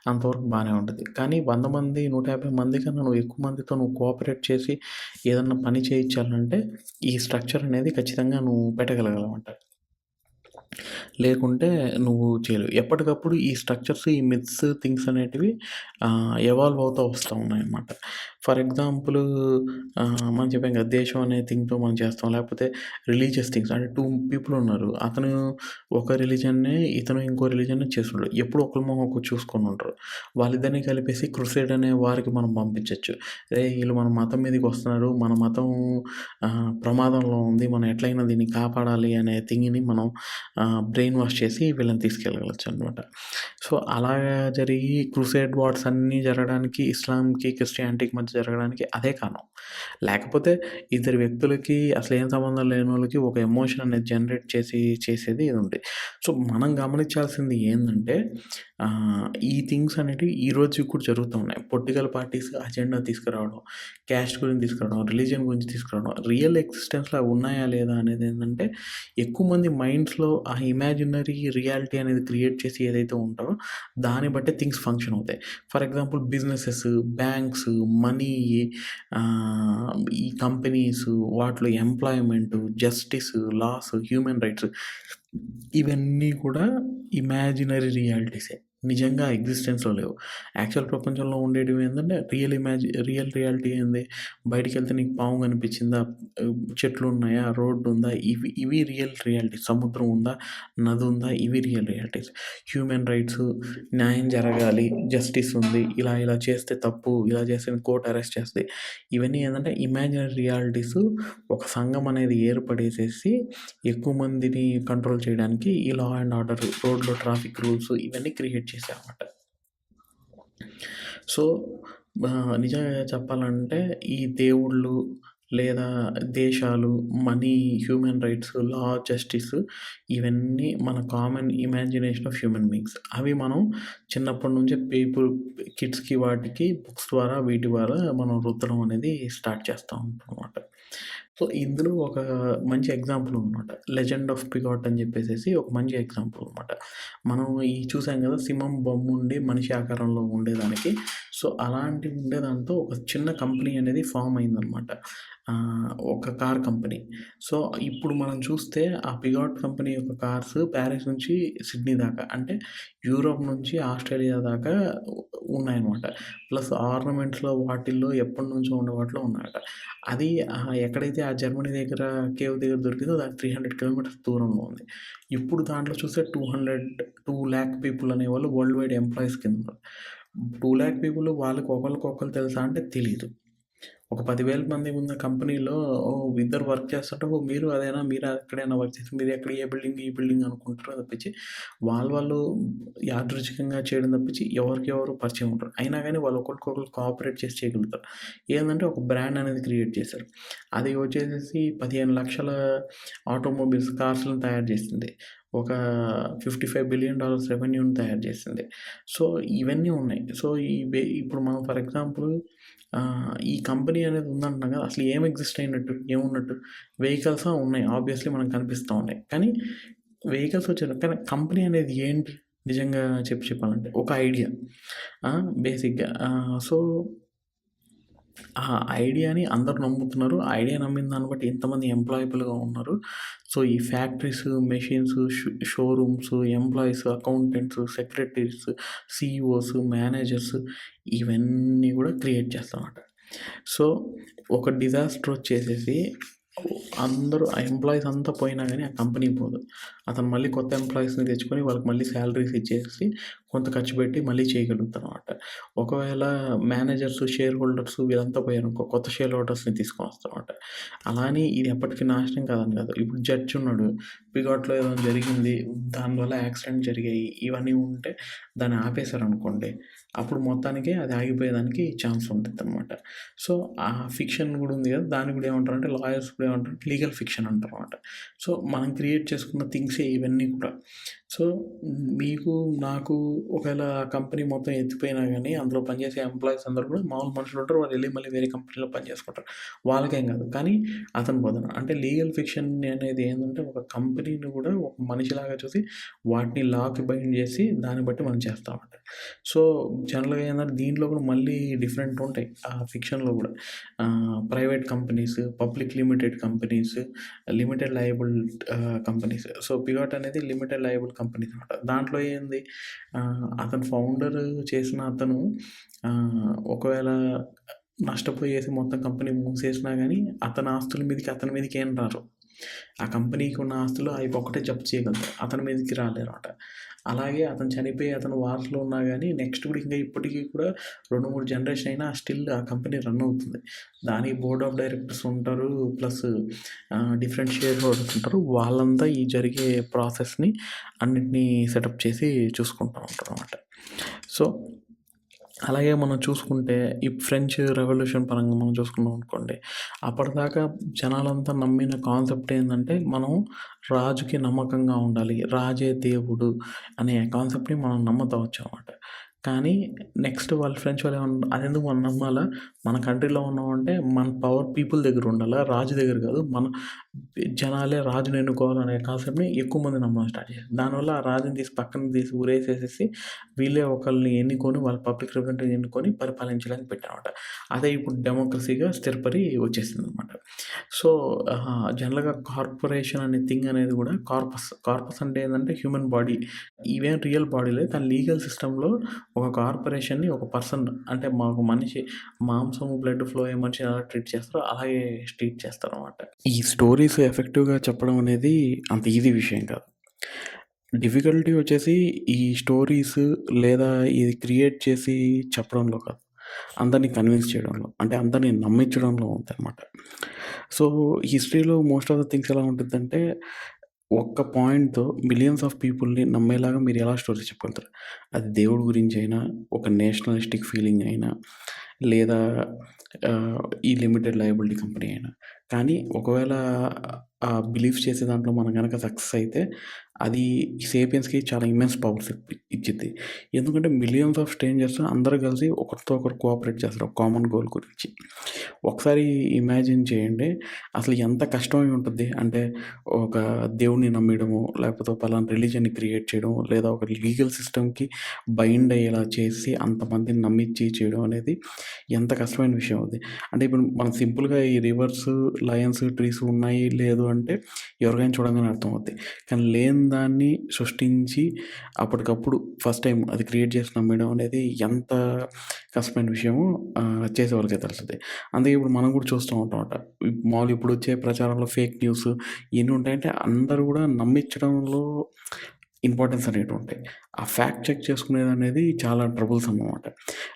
అంతవరకు బానే ఉంటది. కానీ 100 మంది, 150 మంది కన్నా నువ్వు ఎక్కువ మందితో నువ్వు కోఆపరేట్ చేసి ఏదన్నా పని చేయించాలంటే ఈ స్ట్రక్చర్ అనేది ఖచ్చితంగా నువ్వు పెట్టగలగాలన్నమాట. లేకుంటే నువ్వు చేయలేవు. ఎప్పటికప్పుడు ఈ స్ట్రక్చర్స్, ఈ మిత్స్, థింగ్స్ అనేటివి ఎవాల్వ్ అవుతా వస్తా ఉన్నాయన్నమాట. ఫర్ ఎగ్జాంపుల్ మనం చెప్పాం కదా! దేశం అనే థింగ్‌తో మనం చేస్తాం. లేకపోతే రిలీజియస్ థింగ్స్ అంటే 2 పీపుల్ ఉన్నారు. అతను ఒక రిలీజియన్‌ని, ఇతను ఇంకో రిలీజియన్‌ని చేస్తుంటాడు. ఎప్పుడు ఒకళ్ళ మొహం ఒకళ్ళు చూసుకొని ఉండరు. వాళ్ళిద్దరిని కలిపేసి క్రుసేడ్ అనే వార్‌కి మనం పంపించొచ్చు. "ఏయ్! ఈళ్ళు మన మతం మీదకి వస్తున్నారు. మన మతం ప్రమాదంలో ఉంది. మనం ఎట్లైనా దీన్ని కాపాడాలి" అనే థింగ్‌ని మనం బ్రెయిన్ వాష్ చేసి వీళ్ళని తీసుకెళ్ళగలచ్చనమాట. సో, అలాగా జరిగి క్రూసేడ్ వార్స్ అన్నీ జరగడానికి ఇస్లాంకి, క్రిస్టియానిటీకి మధ్య జరగడానికి అదే కారణం. లేకపోతే ఇద్దరు వ్యక్తులకి అసలేం సంబంధం లేనోళ్ళకి ఒక ఎమోషన్ అనేది జనరేట్ చేసి చేసేది ఇదుంది. సో, మనం గమనించాల్సింది ఏందంటే ఈ థింగ్స్ అనేటివి ఈ రోజుకి కూడా జరుగుతూ ఉన్నాయి. పొలిటికల్ పార్టీస్ అజెండా తీసుకురావడం, క్యాస్ట్ గురించి తీసుకురావడం, రిలీజియన్ గురించి తీసుకురావడం, రియల్ ఎగ్జిస్టెన్స్‌లో అవి ఉన్నాయా లేదా అనేదేంటంటే ఎక్కువ మంది మైండ్స్‌లో ఆ ఇమాజినరీ రియాలిటీ అనేది క్రియేట్ చేసి ఏదైతే ఉంటారో దాన్ని బట్టే థింగ్స్ ఫంక్షన్ అవుతాయి. For example businesses, banks, money, ఈ కంపెనీస్ వాటిలో employment, justice, laws, human rights ఇవన్నీ కూడా ఇమాజినరీ రియాలిటీసే. నిజంగా ఎగ్జిస్టెన్స్‌లో లేవు. యాక్చువల్ ప్రపంచంలో ఉండేటివి ఏందంటే రియల్ రియాలిటీ ఏంది? బయటికెళ్తే నీకు పాము కనిపించిందా? చెట్లున్నాయా? రోడ్డుందా? ఇవి రియల్ రియాలిటీ. సముద్రం ఉందా? నదుందా? ఇవి రియల్ రియాలిటీస్. హ్యూమన్ రైట్స్, న్యాయం జరగాలి, జస్టిస్ ఉంది. ఇలా చేస్తే తప్పు, ఇలా చేస్తే కోర్ట్ అరెస్ట్ చేస్తది. ఇవన్నీ ఏందంటే ఇమాజినరీ రియాలిటీస్ ఒక సంఘం అనేది ఏర్పడేసేసి ఎక్కువ మందిని కంట్రోల్ చేయడానికి ఈ లా అండ్ ఆర్డర్, రోడ్‌లో ట్రాఫిక్ రూల్స్ ఇవన్నీ క్రియేట్ చేశారన్నమాట. సో, నిజంగా చెప్పాలంటే ఈ దేవుళ్ళు లేదా దేశాలు, మనీ, హ్యూమన్ రైట్స్, లా, జస్టిస్ ఇవన్నీ మన common imagination of human beings. అవి మనం చిన్నప్పటి నుంచే కిడ్స్‌కి వాటికి బుక్స్ ద్వారా వీటి ద్వారా మనం రుద్దడం అనేది స్టార్ట్ చేస్తా ఉంటామన్నమాట. సో, ఇందులో ఒక మంచి ఎగ్జాంపుల్ ఉందన్నమాట. 'లెజెండ్ ఆఫ్ పిగాట్' అని చెప్పేసేసి ఒక మంచి ఎగ్జాంపుల్ అనమాట. మనం చూసాం కదా! సింహం బొమ్ముండి మనిషి ఆకారంలో ఉండేదానికి. సో, అలాంటివి ఉండే దాంతో ఒక చిన్న కంపెనీ అనేది ఫార్మ్ అయిందనమాట. ఒక కార్ కంపెనీ. సో, ఇప్పుడు మనం చూస్తే ఆ పిగాట్ కంపెనీ యొక్క కార్స్ ప్యారిస్ నుంచి సిడ్నీ దాకా అంటే యూరోప్ నుంచి ఆస్ట్రేలియా దాకా ఉన్నాయన్నమాట. ప్లస్ ఆర్నమెంట్స్‌లో వాటిల్లో ఎప్పటినుంచో ఉండే వాటిలో ఉన్నాయట. అది ఎక్కడైతే ఆ జర్మనీ దగ్గర కేవ్ దగ్గర దొరికిందో దానికి 300 కిలోమీటర్స్ దూరంలో ఉంది. ఇప్పుడు దాంట్లో చూస్తే 2,00,000 పీపుల్ అనేవాళ్ళు వరల్డ్ వైడ్ ఎంప్లాయీస్ కింద ఉన్నారు. 2,00,000 పీపుల్ వాళ్ళకి ఒకళ్ళకొకళ్ళు తెలుసా అంటే తెలీదు. ఒక 10,000 మంది ఉన్న కంపెనీలో ఇద్దరు వర్క్ చేస్తుంటే, "ఓహ్! మీరు అదేనా? మీరు అక్కడేనా వర్క్ చేసేది? మీరెక్కడ ఏ బిల్డింగ్, ఈ బిల్డింగ్" అనుకుంటారు తప్పించి, వాళ్ళు యాదృచ్చికంగా చేయడం తప్పించి ఎవరికి ఎవరు పరిచయం ఉండరు. అయినా గాని వాళ్ళు ఒకళ్ళకొకళ్ళు కోఆపరేట్ చేసి చేయగలుగుతారు. ఏందంటే ఒక బ్రాండ్ అనేది క్రియేట్ చేశారు. అది వచ్చేసేసి 15,00,000 ఆటోమొబైల్స్, కార్స్‌లను తయారు చేసింది. ఒక $55 బిలియన్ రెవెన్యూని తయారు చేసింది. సో, ఇవన్నీ ఉన్నాయి. సో, ఇప్పుడు మనం ఫర్ ఎగ్జాంపుల్ ఈ కంపెనీ అనేది ఉందంటున్నాం కదా! అసలు ఏం ఎగ్జిస్ట్ అయినట్టు? ఏమున్నట్టు? వెహికల్సా ఉన్నాయి. ఆబ్వియస్‌లీ మనకు కనిపిస్తా ఉన్నాయి. కానీ వెహికల్స్ వచ్చారు. కానీ కంపెనీ అనేది ఏంటి? నిజంగా చెప్పాలంటే ఒక ఐడియా. బేసిక్‌గా సో, ఆ ఐడియాని అందరూ నమ్ముతున్నారు. ఆ ఐడియా నమ్మిన దాన్ని బట్టి ఎంతమంది ఎంప్లాయబుల్‌గా ఉన్నారు. సో, ఈ factories, machines, showrooms, employees, accountants, secretaries, CEOs, managers ఇవన్నీ గూడా క్రియేట్ చేస్తామన్నమాట. సో, ఒక డిజాస్టర్ వచ్చేసేసి అందరూ ఆ ఎంప్లాయీస్ అంతా పోయినా గానీ ఆ కంపెనీ పోదు. అతను మళ్ళీ కొత్త ఎంప్లాయీస్‌ని తెచ్చుకొని వాళ్ళకి మళ్ళీ సాలరీస్ ఇచ్చేసి కొంత ఖర్చు పెట్టి మళ్ళీ చేయగలుగుతారనమాట. ఒకవేళ మేనేజర్స్, షేర్ హోల్డర్స్ వీళ్ళంతా పోయారనుకో కొత్త షేర్ హోల్డర్స్‌ని తీసుకొనొస్తారనమాట. అలా అని ఇది ఎప్పటికి నాశనం కాదని కాదు. ఇప్పుడు జడ్జ్ ఉన్నాడు. పిగాట్‌లో ఏదో జరిగింది. దానివల్ల యాక్సిడెంట్ జరిగాయి. ఇవన్నీ ఉంటే దాన్ని ఆపేశారనుకోండి. అప్పుడు మొత్తానికే అది ఆగిపోయేదానికి ఛాన్స్ ఉంటుందనమాట. సో, ఆ ఫిక్షన్ కూడా ఉంది కదా! దాన్ని కూడా ఏమంటారంటే లాయర్స్ కూడా ఏమంటారంటే లీగల్ ఫిక్షన్ అంటారనమాట. సో, మనం క్రియేట్ చేసుకున్న థింగ్సే ఇవన్నీ కూడా. సో, మీకు, నాకు ఒకవేళ ఆ కంపెనీ మొత్తం ఎత్తిపోయినా గానీ, అందులో పనిచేసే ఎంప్లాయీస్ అందరూ కూడా మామూలు మనుషులుంటారు. వాళ్ళెళ్ళి మళ్ళీ వేరే కంపెనీలో పని చేసుకుంటారు. వాళ్ళకేం కాదు. కానీ అతని బదులు అంటే లీగల్ ఫిక్షన్ అనేది ఏందంటే, ఒక కంపెనీని కూడా ఒక మనిషిలాగా చూసి, వాటిని లాకి బైండ్ చేసి, దాన్ని బట్టి మనం చేస్తామంట. సో, జనరల్‌గా ఏందంటే, దీంట్లో కూడా మళ్ళీ డిఫరెంట్ ఉంటాయి. ఆ ఫిక్షన్‌లో కూడా. Private companies, public limited companies, limited liable companies. So, pivot అనేది లిమిటెడ్ లయబుల్ కంపెనీస్ అనమాట. దాంట్లో ఏంది అతను ఫౌండర్ చేసిన అతను ఒకవేళ నష్టపోయేసి మొత్తం కంపెనీ మూసేసినా గానీ, అతని ఆస్తుల మీదకి అతని మీదకి ఏం రారు. ఆ కంపెనీకి ఉన్న ఆస్తులు అవి ఒక్కటే జప్తు చేయగలరు. అతని మీదకి రాలేరన్నమాట. అలాగే అతను చనిపోయి అతను వారసులు ఉన్నా గానీ, నెక్స్ట్ కూడా ఇంకా ఇప్పటికి కూడా 2, 3 జనరేషన్ అయినా స్టిల్ ఆ కంపెనీ రన్ అవుతుంది. దానికి బోర్డ్ ఆఫ్ డైరెక్టర్స్ ఉంటారు. ప్లస్ డిఫరెంట్ షేర్ హోల్డర్స్ ఉంటారు. వాళ్ళంతా ఈ జరిగే ప్రాసెస్‌ని అన్నిటిని సెటప్ చేసి చూసుకుంటా ఉంటారన్నమాట. సో, అలాగే మనం చూసుకుంటే ఈ ఫ్రెంచ్ రెవల్యూషన్ పరంగా మనం చూసుకున్నాం అనుకోండి. అప్పటిదాకా జనాలంతా నమ్మిన కాన్సెప్ట్ ఏందంటే, మనం రాజుకి నమ్మకంగా ఉండాలి. రాజే దేవుడు అనే కాన్సెప్ట్‌ని మనం నమ్ముతా వచ్చామన్నమాట. కానీ నెక్స్ట్ వాళ్ళు ఫ్రెంచ్ వాళ్ళు అదెందుకు మనం నమ్మాలా? మన కంట్రీలో ఉన్నామంటే మన పవర్ పీపుల్ దగ్గర ఉండాలా, రాజు దగ్గర కాదు. మన జనాలే రాజుని ఎన్నుకోవాలనే కాన్సెప్ట్‌ని ఎక్కువ మంది నమ్మడం స్టార్ట్ చేశారు. దానివల్ల ఆ రాజుని తీసి పక్కన తీసి ఊరేసేసేసి వీళ్ళే ఒకళ్ళని ఎన్నుకొని వాళ్ళ పబ్లిక్ రిప్రజెంటేటివ్ ఎన్నుకొని పరిపాలించడానికి పెట్టారన్నమాట. అదే ఇప్పుడు డెమోక్రసీగా స్థిరపడి వచ్చేసిందనమాట. సో, జనరల్‌గా కార్పొరేషన్ అనే థింగ్ అనేది కూడా కార్పస్ అంటే ఏందంటే హ్యూమన్ బాడీ. ఇవేం రియల్ బాడీ లేదు. కానీ లీగల్ సిస్టమ్‌లో ఒక కార్పొరేషన్‌ని ఒక పర్సన్ అంటే మాకు మనిషి మాంసము, బ్లడ్ ఫ్లో అయ్యే మనిషిని ఎలా ట్రీట్ చేస్తారో అలాగే ట్రీట్ చేస్తారనమాట. ఈ స్టోరీస్ ఎఫెక్టివ్‌గా చెప్పడం అనేది అంత ఈజీ విషయం కాదు. డిఫికల్టీ వచ్చేసి ఈ స్టోరీస్ లేదా ఇది క్రియేట్ చేసి చెప్పడంలో కాదు. అందరిని కన్విన్స్ చేయడంలో. అంటే అందరిని నమ్మించడంలో ఉందనమాట. సో, హిస్టరీలో మోస్ట్ ఆఫ్ ద థింగ్స్ ఎలా ఉంటుందంటే, ఒక్క పాయింట్‌తో మిలియన్స్ ఆఫ్ పీపుల్‌ని నమ్మేలాగా మీరు ఎలా స్టోరీస్ చెప్పగలుగుతారు. అది దేవుడి గురించైనా, ఒక నేషనలిస్టిక్ ఫీలింగ్ అయినా, లేదా ఈ లిమిటెడ్ లయబిలిటీ కంపెనీ అయినా. కానీ ఒకవేళ ఆ బిలీవ్ చేసే దాంట్లో మనం గనక సక్సెస్ అయితే, అది సేపియన్స్‌కి చాలా ఇమ్మెన్స్ పవర్స్ ఇచ్చిద్ది. ఎందుకంటే మిలియన్స్ ఆఫ్ స్ట్రేంజర్స్ అందరూ కలిసి ఒకరితో ఒకరు కోఆపరేట్ చేస్తారు. ఒక కామన్ గోల్ గురించి. ఒకసారి ఇమాజిన్ చేయండి. అసలు ఎంత కష్టమై ఉంటది. అంటే ఒక దేవుడిని నమ్మడమో, లేకపోతే పలానా రిలీజియన్‌ని క్రియేట్ చేయడం, లేదా ఒక లీగల్ సిస్టమ్‌కి బైండ్ అయ్యేలా చేసి అంతమందిని నమ్మిచ్చి చేయడం అనేది ఎంత కష్టమైన విషయం అది. అంటే ఇప్పుడు మనం సింపుల్‌గా ఈ రివర్స్, లయన్స్, ట్రీస్ ఉన్నాయి, లేదు అంటే ఎవరికైనా చూడంగానే అర్థమవుద్ది. కానీ లేని దాన్ని సృష్టించి అప్పటికప్పుడు ఫస్ట్ టైం అది క్రియేట్ చేసి నమ్మేయడం అనేది ఎంత కష్టమైన విషయమో చేసేవాళ్ళకే తెలుస్తది. అందుకే ఇప్పుడు మనం కూడా చూస్తూ ఉంటామట. మామూలుగా ఇప్పుడొచ్చే ప్రచారంలో ఫేక్ న్యూస్ ఇయన్నీ ఉంటాయంటే అందరూ కూడా నమ్మిచ్చడంలో ఇంపార్టెన్స్ అనేటివుంటాయి. ఆ ఫ్యాక్ట్ చెక్ చేసుకునేదనేది చాలా ట్రబుల్సమ్ అనమాట.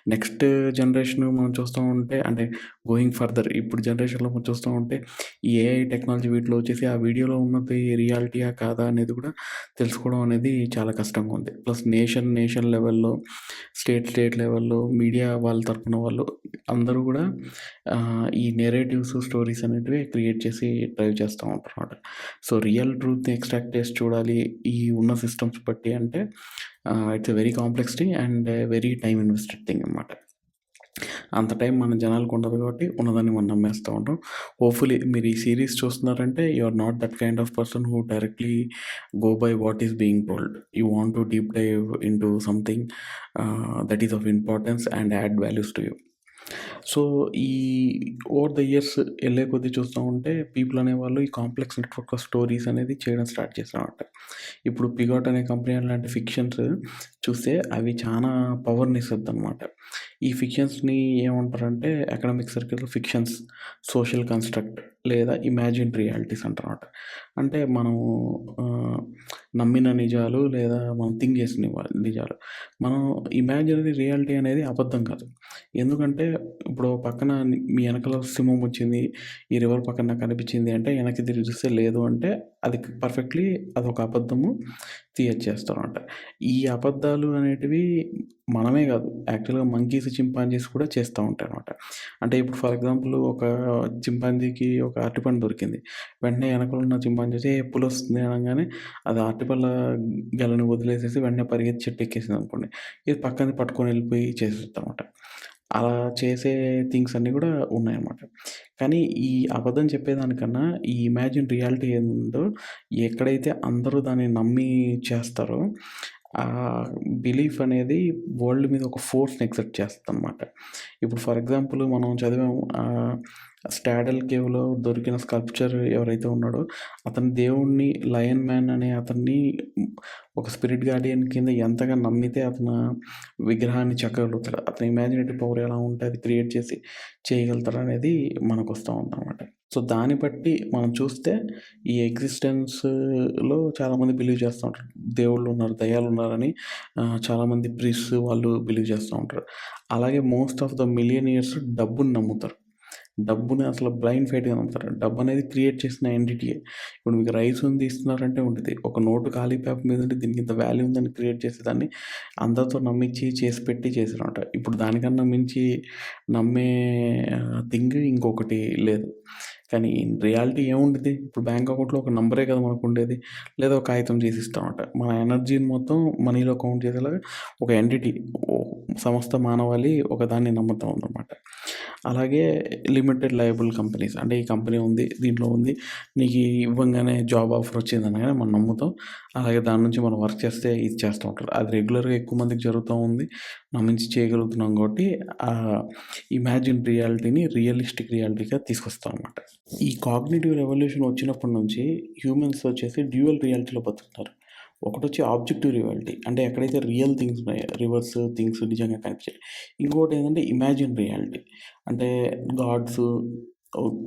నెక్స్ట్ జనరేషన్ మనం చూస్తూ ఉంటే అంటే గోయింగ్ ఫర్దర్ ఇప్పుడు జనరేషన్‌లో మనం చూస్తూ ఉంటే ఈ ఏఐ టెక్నాలజీ వీటిలో వచ్చేసి ఆ వీడియోలో ఉన్నది రియాలిటీయా కాదా అనేది కూడా తెలుసుకోవడం అనేది చాలా కష్టంగా ఉంది. ప్లస్ నేషన్ లెవెల్‌లో, స్టేట్ లెవెల్‌లో మీడియా వాళ్ళ తరపున వాళ్ళు అందరూ కూడా ఈ నెరేటివ్స్, స్టోరీస్ అనేటివి క్రియేట్ చేసి డ్రైవ్ చేస్తూ ఉంటారనమాట. సో, రియల్ ట్రూత్‌ని ఎక్స్ట్రాక్ట్ చేసి చూడాలి ఈ ఉన్న సిస్టమ్స్ బట్టి అంటే it's a very complexity and very time invested thing అనమాట. అంత టైం మన జనాలకు ఉండదు కాబట్టి ఉన్నదాన్ని మనం నమ్మేస్తూ ఉంటాం. హోప్‌ఫుల్లీ మీరు ఈ సీరీస్ చూస్తున్నారంటే you are not that kind of person who directly go by what is being told. You want to deep dive into something that is of importance and add values to you. So, ఈ ఓవర్ ద ఇయర్స్ ఎళ్ళే కొద్దీ చూస్తూ ఉంటే పీపుల్ అనేవాళ్ళు ఈ కాంప్లెక్స్ నెట్వర్క్ ఆఫ్ స్టోరీస్ అనేది చేయడం స్టార్ట్ చేశారన్నమాట. ఇప్పుడు 'పిగాట్' అనే కంపెనీ అలాంటి ఫిక్షన్స్ చూస్తే అవి చానా పవర్‌నిస్తదనమాట. ఈ ఫిక్షన్స్‌ని ఏమంటారంటే అకాడమిక్ సర్కిల్‌లో ఫిక్షన్స్, సోషల్ కన్‌స్ట్రక్ట్ లేదా ఇమాజిన్డ్ రియాలిటీస్ అంటారన్నమాట. అంటే మనం ఆహ్, నమ్మిన నిజాలు లేదా మనం థింక్ చేసిన నిజాలు. మనం ఇమాజినరీ రియాలిటీ అనేది అబద్ధం కాదు. ఎందుకంటే ఇప్పుడు ఓ పక్కన మీ ఎనకాల సింహం వచ్చింది, ఈ రివర్ పక్కన నాకు కనిపించింది అంటే వెనక్కి తిరిగి చూస్తే లేదు అంటే అది పర్ఫెక్ట్‌లీ అదొక అబద్ధము తీయచ్చేస్తారనమాట. ఈ అబద్ధాలు అనేటివి మనమే కాదు యాక్చువల్‌గా మంకీస్, చింపాంజీస్ కూడా చేస్తా ఉంటాయనమాట. అంటే ఇప్పుడు ఫర్ ఎగ్జాంపుల్ ఒక చింపాంజీకి ఒక అరటిపండు దొరికింది. వెంటనే వెనకాల ఉన్న చింపాంజీ వచ్చి "ఏ పులొస్తుంది" అనంగానే అది అరటిపళ్ళ గెలని వదిలేసేసి వెంటనే పరిగెత్తి చెట్టు ఎక్కేసిందనుకోండి. ఇది పక్కనది పట్టుకొని వెళ్ళిపోయి చేసేస్తదనమాట. అలా చేసే థింగ్స్ అన్నీ కూడా ఉన్నాయన్నమాట. కానీ ఈ అబద్ధం చెప్పేదానికన్నా ఈ ఇమాజిన్ రియాలిటీ ఏందో ఎక్కడైతే అందరూ దాన్ని నమ్మి చేస్తారో ఆ బిలీఫ్ అనేది వరల్డ్ మీద ఒక ఫోర్స్‌ని ఎక్సర్ట్ చేస్తదనమాట. ఇప్పుడు ఫర్ ఎగ్జాంపుల్ మనం చదివాము స్టాడల్ కేవ్‌లో దొరికిన స్కల్ప్చర్ ఎవరైతే ఉన్నాడో అతను దేవుడిని లయన్ మ్యాన్ అనే అతన్ని ఒక స్పిరిట్ గార్డియన్ కింద ఎంతగా నమ్మితే అతను విగ్రహాన్ని చెక్కగలుగుతాడు. అతని ఇమాజినేటివ్ పవర్ ఎలా ఉంటే అది క్రియేట్ చేసి చేయగలుగుతాడనేది మనకొస్తా ఉందనమాట. సో, దాన్ని బట్టి మనం చూస్తే ఈ ఎగ్జిస్టెన్స్‌లో చాలామంది బిలీవ్ చేస్తూ ఉంటారు. దేవుళ్ళున్నారు, దెయ్యాలున్నారని చాలామంది ప్రీస్ట్స్ వాళ్ళు బిలీవ్ చేస్తూ ఉంటారు. అలాగే మోస్ట్ ఆఫ్ ద మిలియనీర్స్ డబ్బుని నమ్ముతారు. డబ్బుని అసలు బ్లైండ్ ఫెయిత్‌గా నమ్ముతారు. డబ్బనేది క్రియేట్ చేసిన ఎంటిటీయే. ఇప్పుడు మీకు రైస్ ఉంది ఇస్తున్నారంటే ఉంటది. ఒక నోటు ఖాళీ పేపర్ మీద ఉంటే దీనికి ఇంత వాల్యూ ఉందని క్రియేట్ చేసేదాన్ని అందరితో నమ్మిచ్చి చేసి పెట్టి చేశారనమాట. ఇప్పుడు దానికన్నా మించి నమ్మే థింగ్ ఇంకొకటి లేదు. కానీ రియాలిటీ ఏముండిద్ది? ఇప్పుడు బ్యాంక్ అకౌంట్‌లో ఒక నంబరే కదా మనకుండేది. లేదా ఒక కాగితం చేసి ఇస్తామట. మన ఎనర్జీని మొత్తం మనీలో కౌంట్ చేసేలాగా ఒక ఎంటిటీ సమస్త మానవాళి ఒకదాన్ని నమ్ముతా ఉందన్నమాట. అలాగే లిమిటెడ్ లయబుల్ కంపెనీస్ అంటే ఈ కంపెనీ ఉంది, దీంట్లో ఉంది. నీకు ఇవ్వంగానే జాబ్ ఆఫర్ వచ్చింది అనగానే మనం నమ్ముతాం. అలాగే దాని నుంచి మనం వర్క్ చేస్తే ఇది చేస్తూ ఉంటారు. అది రెగ్యులర్‌గా ఎక్కువ మందికి జరుగుతూ ఉంది. నమ్మించి చేయగలుగుతున్నాం కాబట్టి ఇమాజిన్ రియాలిటీని రియలిస్టిక్ రియాలిటీగా తీసుకొస్తాం అనమాట. ఈ కాగ్నిటివ్ రెవల్యూషన్ వచ్చినప్పటి నుంచి హ్యూమన్స్ వచ్చేసి డ్యూయల్ రియాలిటీలో బతుకుతున్నారు. ఒకటొచ్చి ఆబ్జెక్టివ్ రియాలిటీ అంటే ఎక్కడైతే రియల్ థింగ్స్ ఉన్నాయో రివర్స్ థింగ్స్ నిజంగా కనిపించాయి. ఇంకోటి ఏంటంటే ఇమాజిన్ రియాలిటీ అంటే గాడ్స్,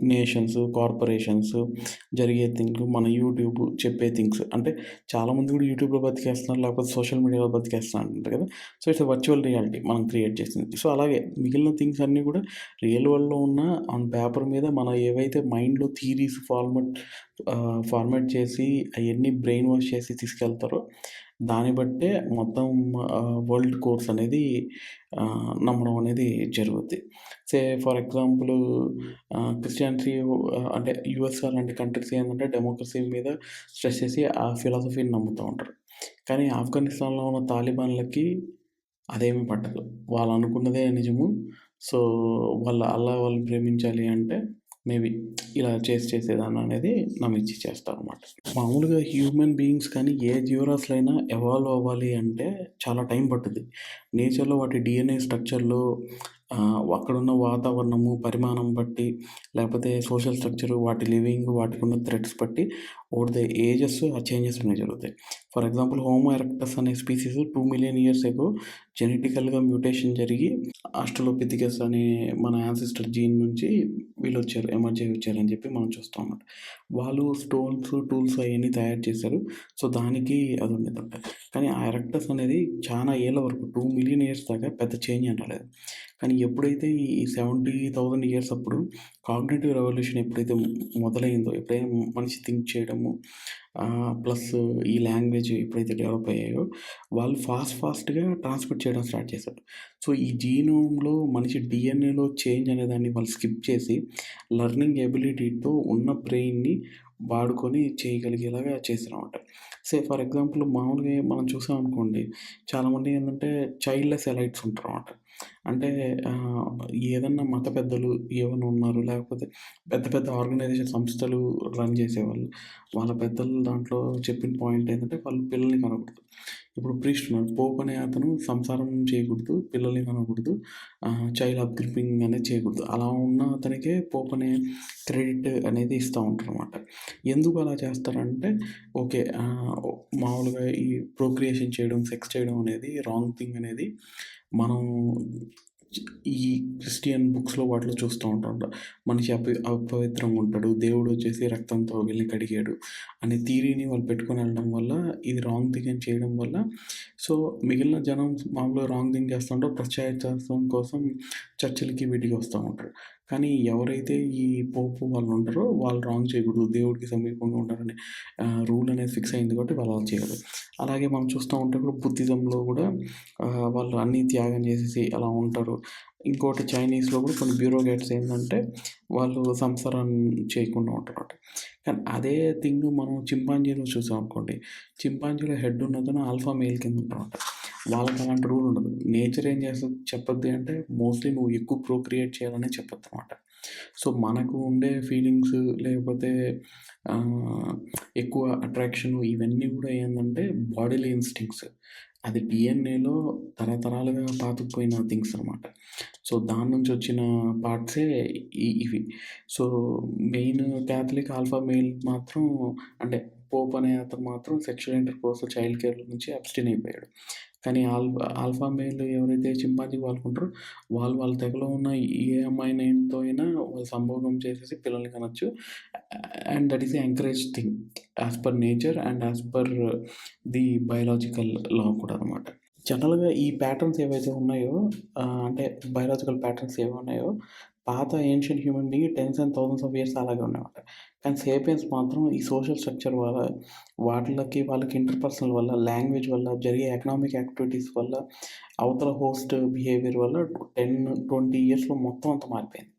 నేషన్స్, కార్పొరేషన్స్ జరిగే థింగ్ మన యూట్యూబ్ చెప్పే థింగ్స్ అంటే చాలామంది కూడా యూట్యూబ్‌లో బతికేస్తున్నారు. లేకపోతే సోషల్ మీడియాలో బతికేస్తున్నారు అంటారు కదా! సో, ఇట్స్ వర్చువల్ రియాలిటీ మనం క్రియేట్ చేసింది. సో, అలాగే మిగిలిన థింగ్స్ అన్నీ కూడా రియల్ వరల్డ్‌లో ఉన్న ఆన్ పేపర్ మీద మనం ఏవైతే మైండ్‌లో థియరీస్ ఫార్మాట్ చేసి అయన్నీ బ్రెయిన్ వాష్ చేసి తీసుకెళ్తారో దాన్ని బట్టే మొత్తం వరల్డ్ కోర్స్ అనేది నమ్మడం అనేది జరుగుద్ది. ఫర్ ఎగ్జాంపుల్ క్రిస్టియానిటీ అంటే యూఎస్ అలాంటి కంట్రీస్ ఏందంటే డెమోక్రసీ మీద స్ట్రెస్ చేసి ఆ ఫిలాసఫీని నమ్ముతూ ఉంటారు. కానీ ఆఫ్ఘనిస్తాన్‌లో ఉన్న తాలిబాన్‌లకి అదేమీ పట్టదు. వాళ్ళు అనుకున్నదే నిజము. సో, వాళ్ళని ప్రేమించాలి అంటే మేబీ ఇలా చేసేదాన్ననేది నమ్మిచ్చి చేస్తారనమాట. మామూలుగా హ్యూమన్ బీయింగ్స్ కానీ ఏ జీవరాశులైనా ఎవాల్వ్ అవ్వాలి అంటే చాలా టైం పట్టుద్ది. నేచర్‌లో వాటి డీఎన్ఏ స్ట్రక్చర్‌లో అక్కడున్న వాతావరణము, పరిమాణం బట్టి లేకపోతే సోషల్ స్ట్రక్చరు, వాటి లివింగ్, వాటికున్న థ్రెట్స్ బట్టి ఓవర్ ద ఏజెస్ ఆ చేంజెస్ అనేవి జరుగుతాయి. ఫర్ ఎగ్జాంపుల్ హోమో ఎరెక్టస్ అనే స్పీసీస్ 2 మిలియన్ ఇయర్స్ ఎగో జెనెటికల్‌గా మ్యుటేషన్ జరిగి ఆస్ట్రలోపిథెకస్ అనే మన యాన్సిస్టర్ జీన్ నుంచి వీళ్ళొచ్చారు. ఎమర్జ్ అయ్యి వచ్చారని చెప్పి మనం చూస్తాం అన్నమాట. వాళ్ళు స్టోన్స్, టూల్స్ అయన్నీ తయారు చేశారు. సో, దానికి అది ఉండేదన్నమాట. కానీ ఆ ఎరెక్టస్ అనేది చాలా ఏళ్ళ వరకు 2 మిలియన్ ఇయర్స్ దాకా పెద్ద చేంజ్ ఏం రాలేదు. కానీ ఎప్పుడైతే ఈ 70,000 ఇయర్స్ అప్పుడు కాగ్నిటివ్ రెవల్యూషన్ ఎప్పుడైతే మొదలైందో, ఎప్పుడైతే మనిషి థింక్ చేయడము ప్లస్ ఈ లాంగ్వేజ్ ఎప్పుడైతే డెవలప్ అయ్యాయో, వాళ్ళు ఫాస్ట్‌గా ట్రాన్స్‌మిట్ చేయడం స్టార్ట్ చేశారు. సో, ఈ జీనోమ్‌లో మనిషి డీఎన్ఏలో చేంజ్ అనేదాన్ని వాళ్ళు స్కిప్ చేసి, లెర్నింగ్ ఎబిలిటీతో ఉన్న బ్రెయిన్‌ని వాడుకొని చేయగలిగేలాగా చేశారనమాట. ఫర్ ఎగ్జాంపుల్ మామూలుగా మనం చూసామనుకోండి, చాలామంది ఏందంటే చైల్డ్‌లెస్ ఎలైట్స్ ఉంటారనమాట. అంటే ఏదన్నా మత పెద్దలు ఏమన్నా ఉన్నారు, లేకపోతే పెద్ద పెద్ద ఆర్గనైజేషన్ సంస్థలు రన్ చేసేవాళ్ళు. వాళ్ళ పెద్దలు దాంట్లో చెప్పిన పాయింట్ ఏంటంటే వాళ్ళు పిల్లల్ని కనకూడదు. ఇప్పుడు ప్రీస్ట్ ఉన్నాడు. పోప్ అనే అతను సంసారం చేయకూడదు, పిల్లల్ని కనకూడదు, చైల్డ్ అప్‌బ్రింగింగ్ అనేది చేయకూడదు. అలా ఉన్న అతనికే పోప్ అనే క్రెడిట్ అనేది ఇస్తా ఉంటారనమాట. ఎందుకు అలా చేస్తారంటే ఓకే. మామూలుగా ఈ ప్రొక్రియేషన్ చేయడం, సెక్స్ చేయడం అనేది రాంగ్ థింగ్ అనేది మనం ఈ క్రిస్టియన్ బుక్స్‌లో వాటిలో చూస్తూ ఉంటాం. మనిషి అపవిత్రంగా ఉంటాడు. దేవుడు వచ్చేసి రక్తంతో వీళ్ళని కడిగాడు అనే థియరీని వాళ్ళు పెట్టుకొని వెళ్ళడం వల్ల ఇది రాంగ్ థింగ్ అని చేయడం వల్ల సో, మిగిలిన జనం మామూలుగా రాంగ్ థింగ్ చేస్తుంటారు. ప్రత్యాయత్వం కోసం చర్చిలకి వీటికి వస్తూ ఉంటారు. కానీ ఎవరైతే ఈ పోపు వాళ్ళు ఉంటారో వాళ్ళు రాంగ్ చేయకూడదు. దేవుడికి సమీపంగా ఉండాలని రూల్ అనేది ఫిక్స్ అయింది కాబట్టి వాళ్ళు అలా చేయరు. అలాగే మనం చూస్తూ ఉంటే కూడా బుద్ధిజంలో కూడా వాళ్ళు అన్నీ త్యాగం చేసేసి అలా ఉంటారు. ఇంకోటి చైనీస్‌లో కూడా కొన్ని బ్యూరోక్రాట్స్ ఏందంటే వాళ్ళు సంసారం చేయకుండా ఉంటారన్నమాట. కానీ అదే థింగ్ మనం చింపాంజీలో చూసామనుకోండి. చింపాంజీలో హెడ్ ఉన్నతను ఆల్ఫా మేల్ కింద ఉంటారన్నమాట. వాళ్ళకి అలాంటి రూల్ ఉండదు. నేచర్ ఏం చేస్తది చెప్పద్ది అంటే మోస్ట్‌లీ నువ్వు ఎక్కువ ప్రొక్రియేట్ చేయాలనే చెప్పొద్దనమాట. సో, మనకు ఉండే ఫీలింగ్స్ లేకపోతే ఆహ్, ఎక్కువ అట్రాక్షను ఇవన్నీ గూడా ఏందంటే బాడీలో ఇన్‌స్టింక్ట్స్. అది డీఎన్ఏలో తరతరాలుగా పాతుకుపోయిన థింగ్స్ అనమాట. సో, దాని నుంచి వచ్చిన పార్ట్సే ఇవి. So, main Catholic alpha male మాత్రం అంటే పోప్ అనే అతను మాత్రం సెక్షువల్ ఇంటర్‌కోర్స్, చైల్డ్ కేర్ నుంచి అబ్‌స్టైన్ అయిపోయాడు. కానీ ఆల్ఫా మేల్ ఎవరైతే చింపాంజీ వాళ్ళకుంటారో వాళ్ళు వాళ్ళ తెగలో ఉన్న ఏ అమ్మాయినితో అయినా వాళ్ళు సంభోగం చేసేసి పిల్లల్ని కనొచ్చు. And that is a encouraged thing as per nature and as per the biological law కూడా అనమాట. జనరల్‌గా ఈ ప్యాటర్న్స్ ఏవైతే ఉన్నాయో అంటే బయోలాజికల్ ప్యాటర్న్స్ ఏవి ఉన్నాయో పాత ancient human being tens and thousands of years అలాగే ఉన్నాయన్నమాట. కానీ సేపియన్స్ మాత్రం ఈ సోషల్ స్ట్రక్చర్ వల్ల వాళ్ళకి ఇంటర్‌పర్సనల్ వల్ల, లాంగ్వేజ్ వల్ల, జరిగే ఎకనామిక్ యాక్టివిటీస్ వల్ల, అవతల హోస్ట్ బిహేవియర్ వల్ల 10, 20 ఇయర్స్‌లో మొత్తం అంతా మారిపోయింది.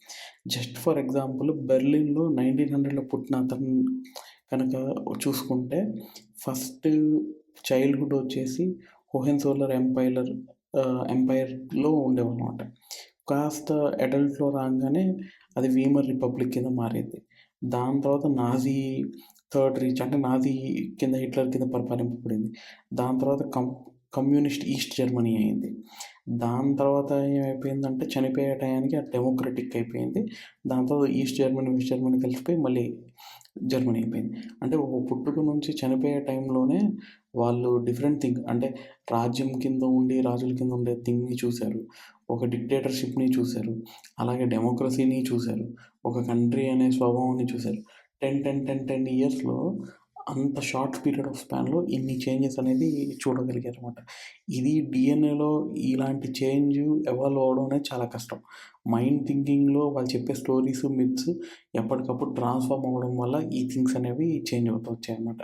జస్ట్ ఫర్ ఎగ్జాంపుల్ బెర్లిన్‌లో 1900లో పుట్టిన అతను కనుక చూసుకుంటే ఫస్ట్ చైల్డ్‌హుడ్ వచ్చేసి హోహెన్‌జోలర్ ఎంపైర్‌లో ఉండేవాళ్ళనమాట. కాస్త అడల్ట్‌లో రాంగానే అది వీమర్ రిపబ్లిక్ కింద మారింది. దాని తర్వాత నాజీ థర్డ్ రీచ్ అంటే నాజీ కింద హిట్లర్ కింద పరిపాలింపబడింది. దాని తర్వాత కమ్యూనిస్ట్ ఈస్ట్ జర్మనీ అయింది. దాని తర్వాత ఏమైపోయిందంటే చనిపోయే టయానికి అది డెమోక్రటిక్ అయిపోయింది. దాని తర్వాత ఈస్ట్ జర్మనీ, వెస్ట్ జర్మనీ కలిసిపోయి మళ్ళీ జర్మనీ అయిపోయింది. అంటే ఒక పుట్టుక నుంచి చనిపోయే టైంలోనే వాళ్ళు డిఫరెంట్ థింగ్ అంటే రాజ్యం కింద ఉండి, రాజుల కింద ఉండే థింగ్‌ని చూసారు. ఒక డిక్టేటర్‌షిప్‌ని చూసారు. అలాగే డెమోక్రసీని చూసారు. ఒక కంట్రీ అనే స్వభావాన్ని చూసారు. 10 ఇయర్స్‌లో అంత షార్ట్ పీరియడ్ ఆఫ్ స్పాన్‌లో ఇన్ని చేంజెస్ అనేది చూడగలిగారనమాట. ఇది డీఎన్ఏలో ఇలాంటి చేంజ్ ఎవాల్వ్ అవ్వడం అనేది చాలా కష్టం. మైండ్ థింకింగ్‌లో వాళ్ళు చెప్పే స్టోరీస్, మిత్స్ ఎప్పటికప్పుడు ట్రాన్స్‌ఫార్మ్ అవ్వడం వల్ల ఈ థింగ్స్ అనేవి చేంజ్ అవుతూ వచ్చాయన్నమాట.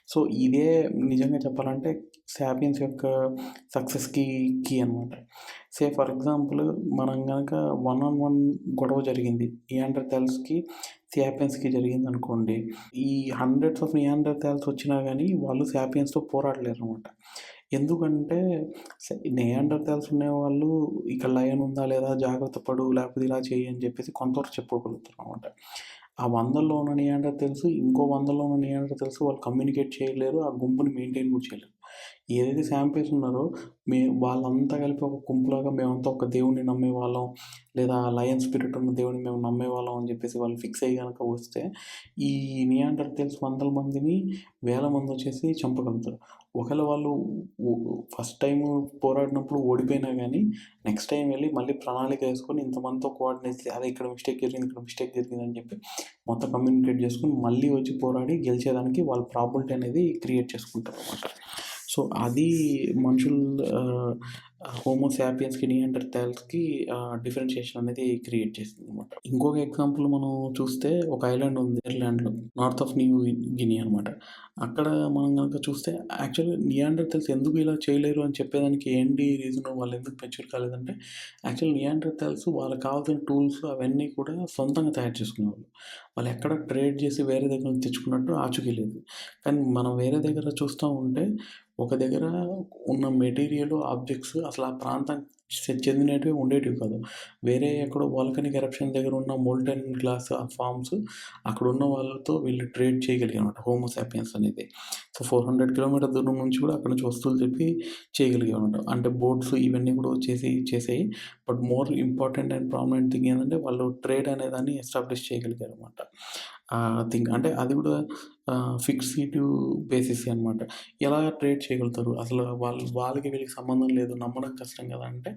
సో, ఇదే నిజంగా చెప్పాలంటే సాపియన్స్ యొక్క సక్సెస్‌కి కీ అనమాట. ఫర్ ఎగ్జాంపుల్ మనం గనక వన్ ఆన్ వన్ గొడవ జరిగింది. నియాండర్‌థాల్స్‌కి, సాపియన్స్‌కి జరిగిందనుకోండి. ఈ హండ్రెడ్స్ ఆఫ్ నియాండర్‌థాల్స్ వచ్చినా గానీ వాళ్ళు సాపియన్స్‌తో పోరాడలేరనమాట. ఎందుకంటే నియాండర్‌థాల్స్ ఉండేవాళ్ళు ఇక్కడ లయన్ ఉందా లేదా జాగ్రత్త పడు లేకపోతే ఇలా చెయ్యి అని చెప్పేసి కొంతవరకు చెప్పుకోగలుగుతారనమాట. ఆ 100లో ఉన్న నియాండర్‌థాల్స్ ఇంకో 100లో ఉన్న నియాండర్‌థాల్స్ వాళ్ళు కమ్యూనికేట్ చేయలేరు. ఆ గుంపుని మెయింటైన్ కూడా చేయలేరు. ఏదైతే సాంపియన్స్ ఉన్నారో వాళ్ళంతా కలిపి ఒక గుంపులాగా మేమంతా ఒక దేవుడిని నమ్మేవాళ్ళం. లేదా లయన్ స్పిరిట్ ఉన్న దేవుడిని మేము నమ్మేవాళ్ళం అని చెప్పేసి వాళ్ళు ఫిక్స్ అయ్యి గనక వస్తే ఈ నియాండర్‌థాల్స్ వందల మందిని, వేల మందొచ్చేసి చంపగలుగుతారు. ఒకవేళ వాళ్ళు ఫస్ట్ టైము పోరాడినప్పుడు ఓడిపోయినా గానీ నెక్స్ట్ టైమ్ వెళ్లి మళ్ళీ ప్రణాళిక యేసుకొని ఇంతమందితో కోఆర్డినేట్ అరే ఇక్కడ మిస్టేక్ జరిగింది, ఇక్కడ మిస్టేక్ జరిగిందని చెప్పి మొత్తం కమ్యూనికేట్ చేసుకొని మళ్ళీ వచ్చి పోరాడి గెలిచేదానికి వాళ్ళు ప్రాబబిలిటీ అనేది క్రియేట్ చేసుకుంటారనమాట. సో, అది మనుషులు హోమో సాపియన్స్‌కి, నియాండర్‌థాల్స్‌కి డిఫరెన్షియేషన్ అనేది క్రియేట్ చేసిందనమాట. ఇంకొక ఎగ్జాంపుల్ మనం చూస్తే ఒక ఐలాండ్ ఉంది ఐర్లాండ్‌లో. నార్త్ ఆఫ్ న్యూ గిని అనమాట. అక్కడ మనం గనక చూస్తే యాక్చువల్‌గా నియాండర్‌థాల్స్ ఎందుకు ఇలా చేయలేరు అని చెప్పేదానికి ఏంటి రీజను వాళ్ళెందుకు మెచ్యూర్ కాలేదంటే యాక్చువల్ నియాండర్‌థాల్స్ వాళ్ళకి కావాల్సిన టూల్స్ అవన్నీ కూడా సొంతంగా తయారు చేసుకునేవాళ్ళు. వాళ్ళెక్కడ ట్రేడ్ చేసి వేరే దగ్గర నుంచి తెచ్చుకున్నట్టు ఆచూకీ లేదు. కానీ మనం వేరే దగ్గర చూస్తా ఉంటే ఒక దగ్గర ఉన్న మెటీరియల్, ఆబ్జెక్ట్స్ అసలు ఆ ప్రాంతానికి చెందినటివి ఉండేటివి కాదు. వేరే ఎక్కడో వోల్కానిక్ ఎరప్షన్ దగ్గర ఉన్న మోల్టెన్ గ్లాస్ ఆ ఫార్మ్స్ అక్కడున్న వాళ్ళతో వీళ్ళు ట్రేడ్ చేయగలిగారన్నమాట హోమో సాపియన్స్ అనేది. సో, 400 కిలోమీటర్ దూరం నుంచి కూడా అక్కడి నుంచి వస్తువులు తెప్పి చేయగలిగామన్నమాట. అంటే బోట్స్ ఇవన్నీ కూడా వచ్చేసి చేసాయి. But more important and prominent thing ఏందంటే వాళ్ళు ట్రేడ్ అనేదాన్ని ఎస్టాబ్లిష్ చేయగలిగారన్నమాట. థింగ్ అంటే అది కూడా ఫిక్సిటివ్ బేసిస్ అనమాట. ఎలా ట్రేడ్ చేయగలుగుతారు? అసలు వాళ్ళకి వీళ్ళకి సంబంధం లేదు. నమ్మడం కష్టం కదా! అంటే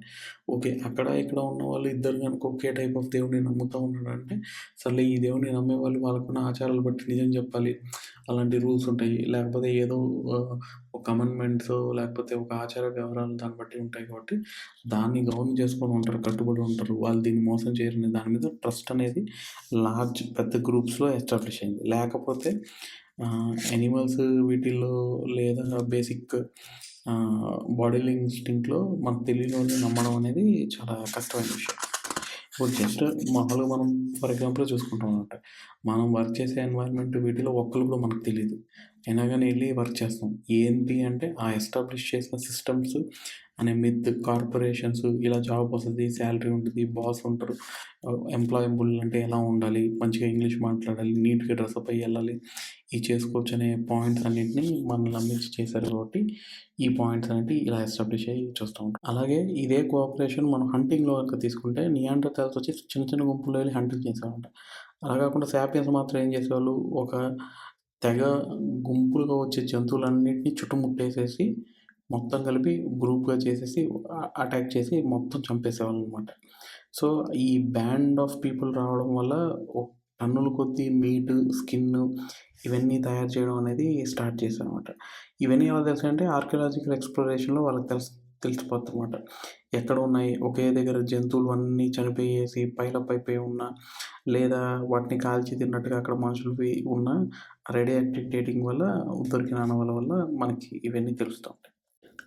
ఓకే. అక్కడ ఇక్కడ ఉన్నవాళ్ళు ఇద్దరు గనుక ఒకే టైప్ ఆఫ్ దేవుడిని నమ్ముతా ఉన్నారంటే, సర్లే ఈ దేవుడిని నమ్మేవాళ్ళు వాళ్ళకున్న ఆచారాలు బట్టి నిజం చెప్పాలి. అలాంటి రూల్స్ ఉంటాయి. లేకపోతే ఏదో ఆహ్, ఒక కమిట్మెంట్సో లేకపోతే ఒక ఆచార వ్యవహారాలు దాన్ని బట్టి ఉంటాయి కాబట్టి దాన్ని గౌన్ చేసుకొని ఉంటారు, కట్టుబడి ఉంటారు. వాళ్ళు దీన్ని మోసం చేయరనే దాని మీద ట్రస్ట్ అనేది పెద్ద గ్రూప్స్‌లో ఎస్టాబ్లిష్ అయింది. లేకపోతే యానిమల్స్ వీటిల్లో లేదా బేసిక్ బాడీలో ఇన్‌స్టింక్ట్‌లో మనకు తెలియనోళ్ళని నమ్మడం అనేది చాలా కష్టమైన విషయం. ఇప్పుడు జస్ట్ మామూలుగా మనం ఫర్ ఎగ్జాంపుల్ చూసుకుంటాం అనమాట. మనం వర్క్ చేసే ఎన్వైర్న్‌మెంట్ వీటిలో ఒక్కళ్ళు కూడా మనకు తెలీదు. అయినా గాని ఎళ్లి వర్క్ చేస్తాం. ఏంటి అంటే ఆ ఎస్టాబ్లిష్ చేసిన సిస్టమ్స్ అనే మిత్, కార్పొరేషన్స్ ఇలా జాబ్ వస్తది, సాలరీ ఉంటది, బాస్ ఉంటారు. ఎంప్లాయబుల్ అంటే ఎలా ఉండాలి, మంచిగా ఇంగ్లీష్ మాట్లాడాలి, నీట్‌గా డ్రెసప్ అయ్యి ఎళ్ళాలి, ఇది చేసుకోవచ్చు అనే పాయింట్స్ అన్నిటిని మనల్ని నమ్మించి చేశారు కాబట్టి ఈ పాయింట్స్ అనేటివి ఇలా ఎస్టాబ్లిష్ అయ్యి చూస్తూ ఉంటాం. అలాగే ఇదే కోఆపరేషన్ మనం హంటింగ్‌లో గనుక తీసుకుంటే నియాండర్‌థాల్స్ వచ్చి చిన్న చిన్న గుంపుల్లో వెళ్లి హంటింగ్ చేసేవాళ్ళంట. అలా కాకుండా సాపియన్స్ మాత్రం ఏం చేసేవాళ్ళు, ఒక తెగ గుంపులుగా వచ్చే జంతువులన్నిటిని చుట్టుముట్టేసేసి మొత్తం కలిపి గ్రూప్‌గా చేసేసి అటాక్ చేసి మొత్తం చంపేసేవాళ్ళనమాట. సో, ఈ బ్యాండ్ ఆఫ్ పీపుల్ రావడం వల్ల టన్నుల కొద్దీ మీటు, స్కిన్ను ఇవన్నీ తయారు చేయడం అనేది స్టార్ట్ చేశారనమాట. ఇవన్నీ ఎలా తెలిసాయంటే ఆర్కియలాజికల్ ఎక్స్‌ప్లోరేషన్‌లో వాళ్ళకి తెలిసిపోద్దనమాట. ఎక్కడ ఉన్నాయి, ఒకే దగ్గర జంతువులన్నీ చనిపోయేసి పైలప్ అయిపోయి ఉన్నా, లేదా వాటిని కాల్చి తిన్నట్టుగా అక్కడ మనుషులవి ఉన్న రేడియో యాక్టివ్ డేటింగ్ వల్ల దొరికిన ఆనవాళ్ళ వల్ల మనకి ఇవన్నీ తెలుస్తూ ఉంటాయి.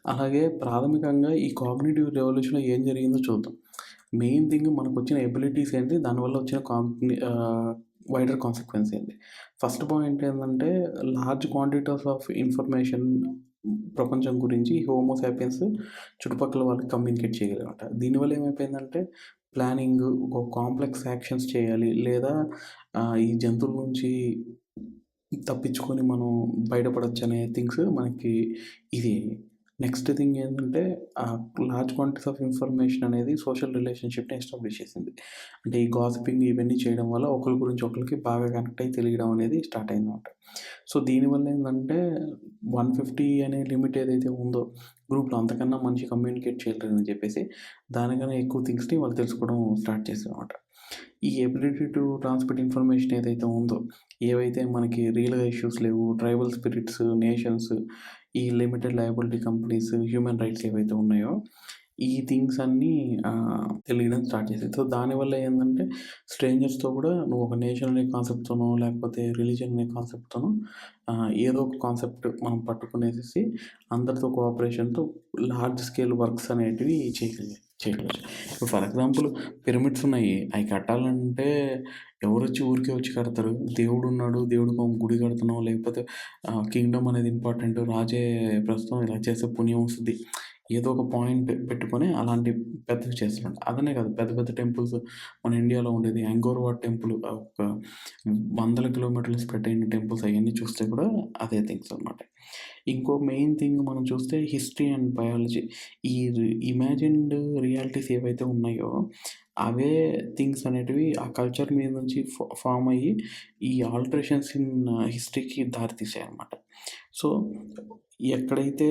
అలాగే ప్రాథమికంగా ఈ కాగ్నిటివ్ రెవల్యూషన్‌లో ఏం జరిగిందో చూద్దాం. మెయిన్ థింగ్ మనకొచ్చిన ఎబిలిటీస్ ఏంటి? దానివల్ల వచ్చిన వైడర్ కాన్సిక్వెన్స్ ఏంటి? ఫస్ట్ పాయింట్ ఏందంటే లార్జ్ క్వాంటిటీస్ ఆఫ్ ఇన్ఫర్మేషన్ ప్రపంచం గురించి హోమో సాపియన్స్ చుట్టుపక్కల వాళ్ళకి కమ్యూనికేట్ చేయగలమట. దీనివల్ల ఏమైపోయిందంటే ప్లానింగ్, ఒక కాంప్లెక్స్ యాక్షన్స్ చేయాలి, లేదా ఈ జంతువుల నుంచి తప్పించుకొని మనం బయటపడొచ్చనే థింగ్స్ మనకి ఇది నెక్స్ట్ థింగ్ ఏంటంటే లార్జ్ క్వాంటిటీస్ ఆఫ్ ఇన్ఫర్మేషన్ అనేది సోషల్ రిలేషన్‌షిప్‌ని ఎస్టాబ్లిష్ చేసింది. అంటే ఈ గాసిపింగ్ ఇవన్నీ చేయడం వల్ల ఒకళ్ళ గురించి ఒకళ్ళకి బాగా కనెక్ట్ అయ్యి తెలియడం అనేది స్టార్ట్ అయిందన్నమాట. సో, దీనివల్ల ఏందంటే 150 అనే లిమిట్ ఏదైతే ఉందో గ్రూప్‌లో అంతకన్నా మనిషి కమ్యూనికేట్ చేయలేరని చెప్పేసి దానికన్నా ఎక్కువ థింగ్స్‌ని వాళ్ళు తెలుసుకోవడం స్టార్ట్ చేశారన్నమాట. ఈ ఎబిలిటీ టు ట్రాన్స్‌మిట్ ఇన్ఫర్మేషన్ ఏదైతే ఉందో, ఏవైతే మనకి రియల్‌గా ఇష్యూస్ లేవు, ట్రైబల్ స్పిరిట్స్, నేషన్స్, ఈ limited liability companies, human rights ఏవైతే ఉన్నాయో, ఈ థింగ్స్ అన్నీ తెలియడం స్టార్ట్ చేసాయి. సో, దానివల్ల ఏందంటే స్ట్రేంజర్స్‌తో కూడా నువ్వు ఒక నేషన్ అనే కాన్సెప్ట్‌తోనో, లేకపోతే రిలీజియన్ అనే కాన్సెప్ట్‌తోనో ఏదో ఒక కాన్సెప్ట్ మనం పట్టుకునేసేసి అందరితో కోఆపరేషన్‌తో లార్జ్ స్కేల్ వర్క్స్ అనేటివి చేయగలచ్చు. ఇప్పుడు ఫర్ ఎగ్జాంపుల్ పిరమిడ్స్ ఉన్నాయి. అయి కట్టాలంటే ఎవరొచ్చి ఊరికే వచ్చి కడతారు. దేవుడున్నాడు, దేవుడికి ఒక గుడి కడుతున్నాం, లేకపోతే కింగ్డమ్ అనేది ఇంపార్టెంట్, రాజే ప్రస్తుతం ఇలా చేస్తే పుణ్యం వస్తది. ఏదో ఒక పాయింట్ పెట్టుకొని అలాంటి పెద్దవి చేస్తున్నాడు. అదనే కాదు పెద్ద పెద్ద టెంపుల్స్ మన ఇండియాలో ఉండేది యాంకోర్ వాట్ టెంపుల్, ఒక వందల కిలోమీటర్లు స్ప్రెడ్ అయిన టెంపుల్స్ అయన్నీ చూస్తే కూడా అదే థింగ్స్ అనమాట. ఇంకో మెయిన్ థింగ్ మనం చూస్తే హిస్టరీ అండ్ బయాలజీ. ఈ ఇమాజిన్డ్ రియాలిటీస్ ఏవైతే ఉన్నాయో అవే థింగ్స్ అనేటివి ఆ కల్చర్ మీద నుంచి ఫార్మ్ అయ్యి ఈ ఆల్టరేషన్స్ ఇన్ హిస్టరీకి దారితీసాయన్నమాట. సో, ఎక్కడైతే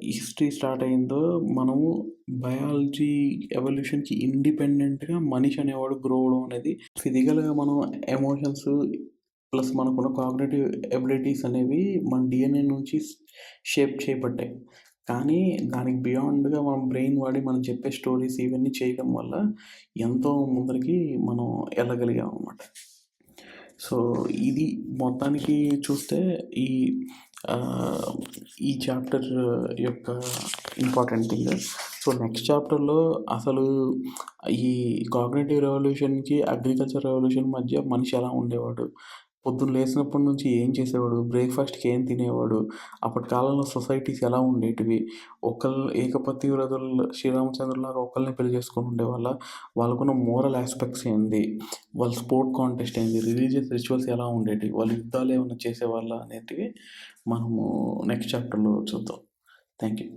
హిస్టరీ స్టార్ట్ అయిందో మనము బయాలజీ ఎవల్యూషన్‌కి ఇండిపెండెంట్‌గా మనిషి అనేవాడు గ్రో అవ్వడం అనేది ఫిజికల్‌గా మనం ఎమోషన్స్ ప్లస్ మనకున్న కాగ్నిటివ్ ఎబిలిటీస్ అనేవి మన డీఎన్ఏ నుంచి షేప్ చేయబడ్డాయి. కానీ దానికి బియాండ్‌గా మనం బ్రెయిన్ వాడి మనం చెప్పే స్టోరీస్ ఇవన్నీ చేయడం వల్ల ఎంతో ముందరికి మనం ఎళ్ళగలిగామనమాట. సో, ఇది మొత్తానికి చూస్తే ఈ ఈ చాప్టర్ యొక్క ఇంపార్టెంట్ థింగ్. సో, నెక్స్ట్ చాప్టర్‌లో అసలు ఈ కాగ్నిటివ్ రెవల్యూషన్‌కి, అగ్రికల్చర్ రెవల్యూషన్ మధ్య మనిషి ఎలా ఉండేవాడు? పొద్దున్న లేసినప్పటి నుంచి ఏం చేసేవాడు? బ్రేక్‌ఫాస్ట్‌కి ఏం తినేవాడు? అప్పటి కాలంలో సొసైటీస్ ఎలా ఉండేటివి? ఏకపత్ని వ్రతులు శ్రీరామచంద్రులాగా ఒకళ్ళనే పెళ్లి చేసుకొని ఉండేవాళ్ళా? వాళ్ళకున్న మోరల్ యాస్పెక్ట్స్ ఏంది? వాళ్ళ స్పోర్ట్ కాంటెస్ట్ ఏంది? రిలీజియస్ రిచువల్స్ ఎలా ఉండేటివి? వాళ్ళు యుద్ధాలు ఏమన్నా చేసేవాళ్ళా అనేటివి మనము నెక్స్ట్ చాప్టర్‌లో చూద్దాం. Thank you.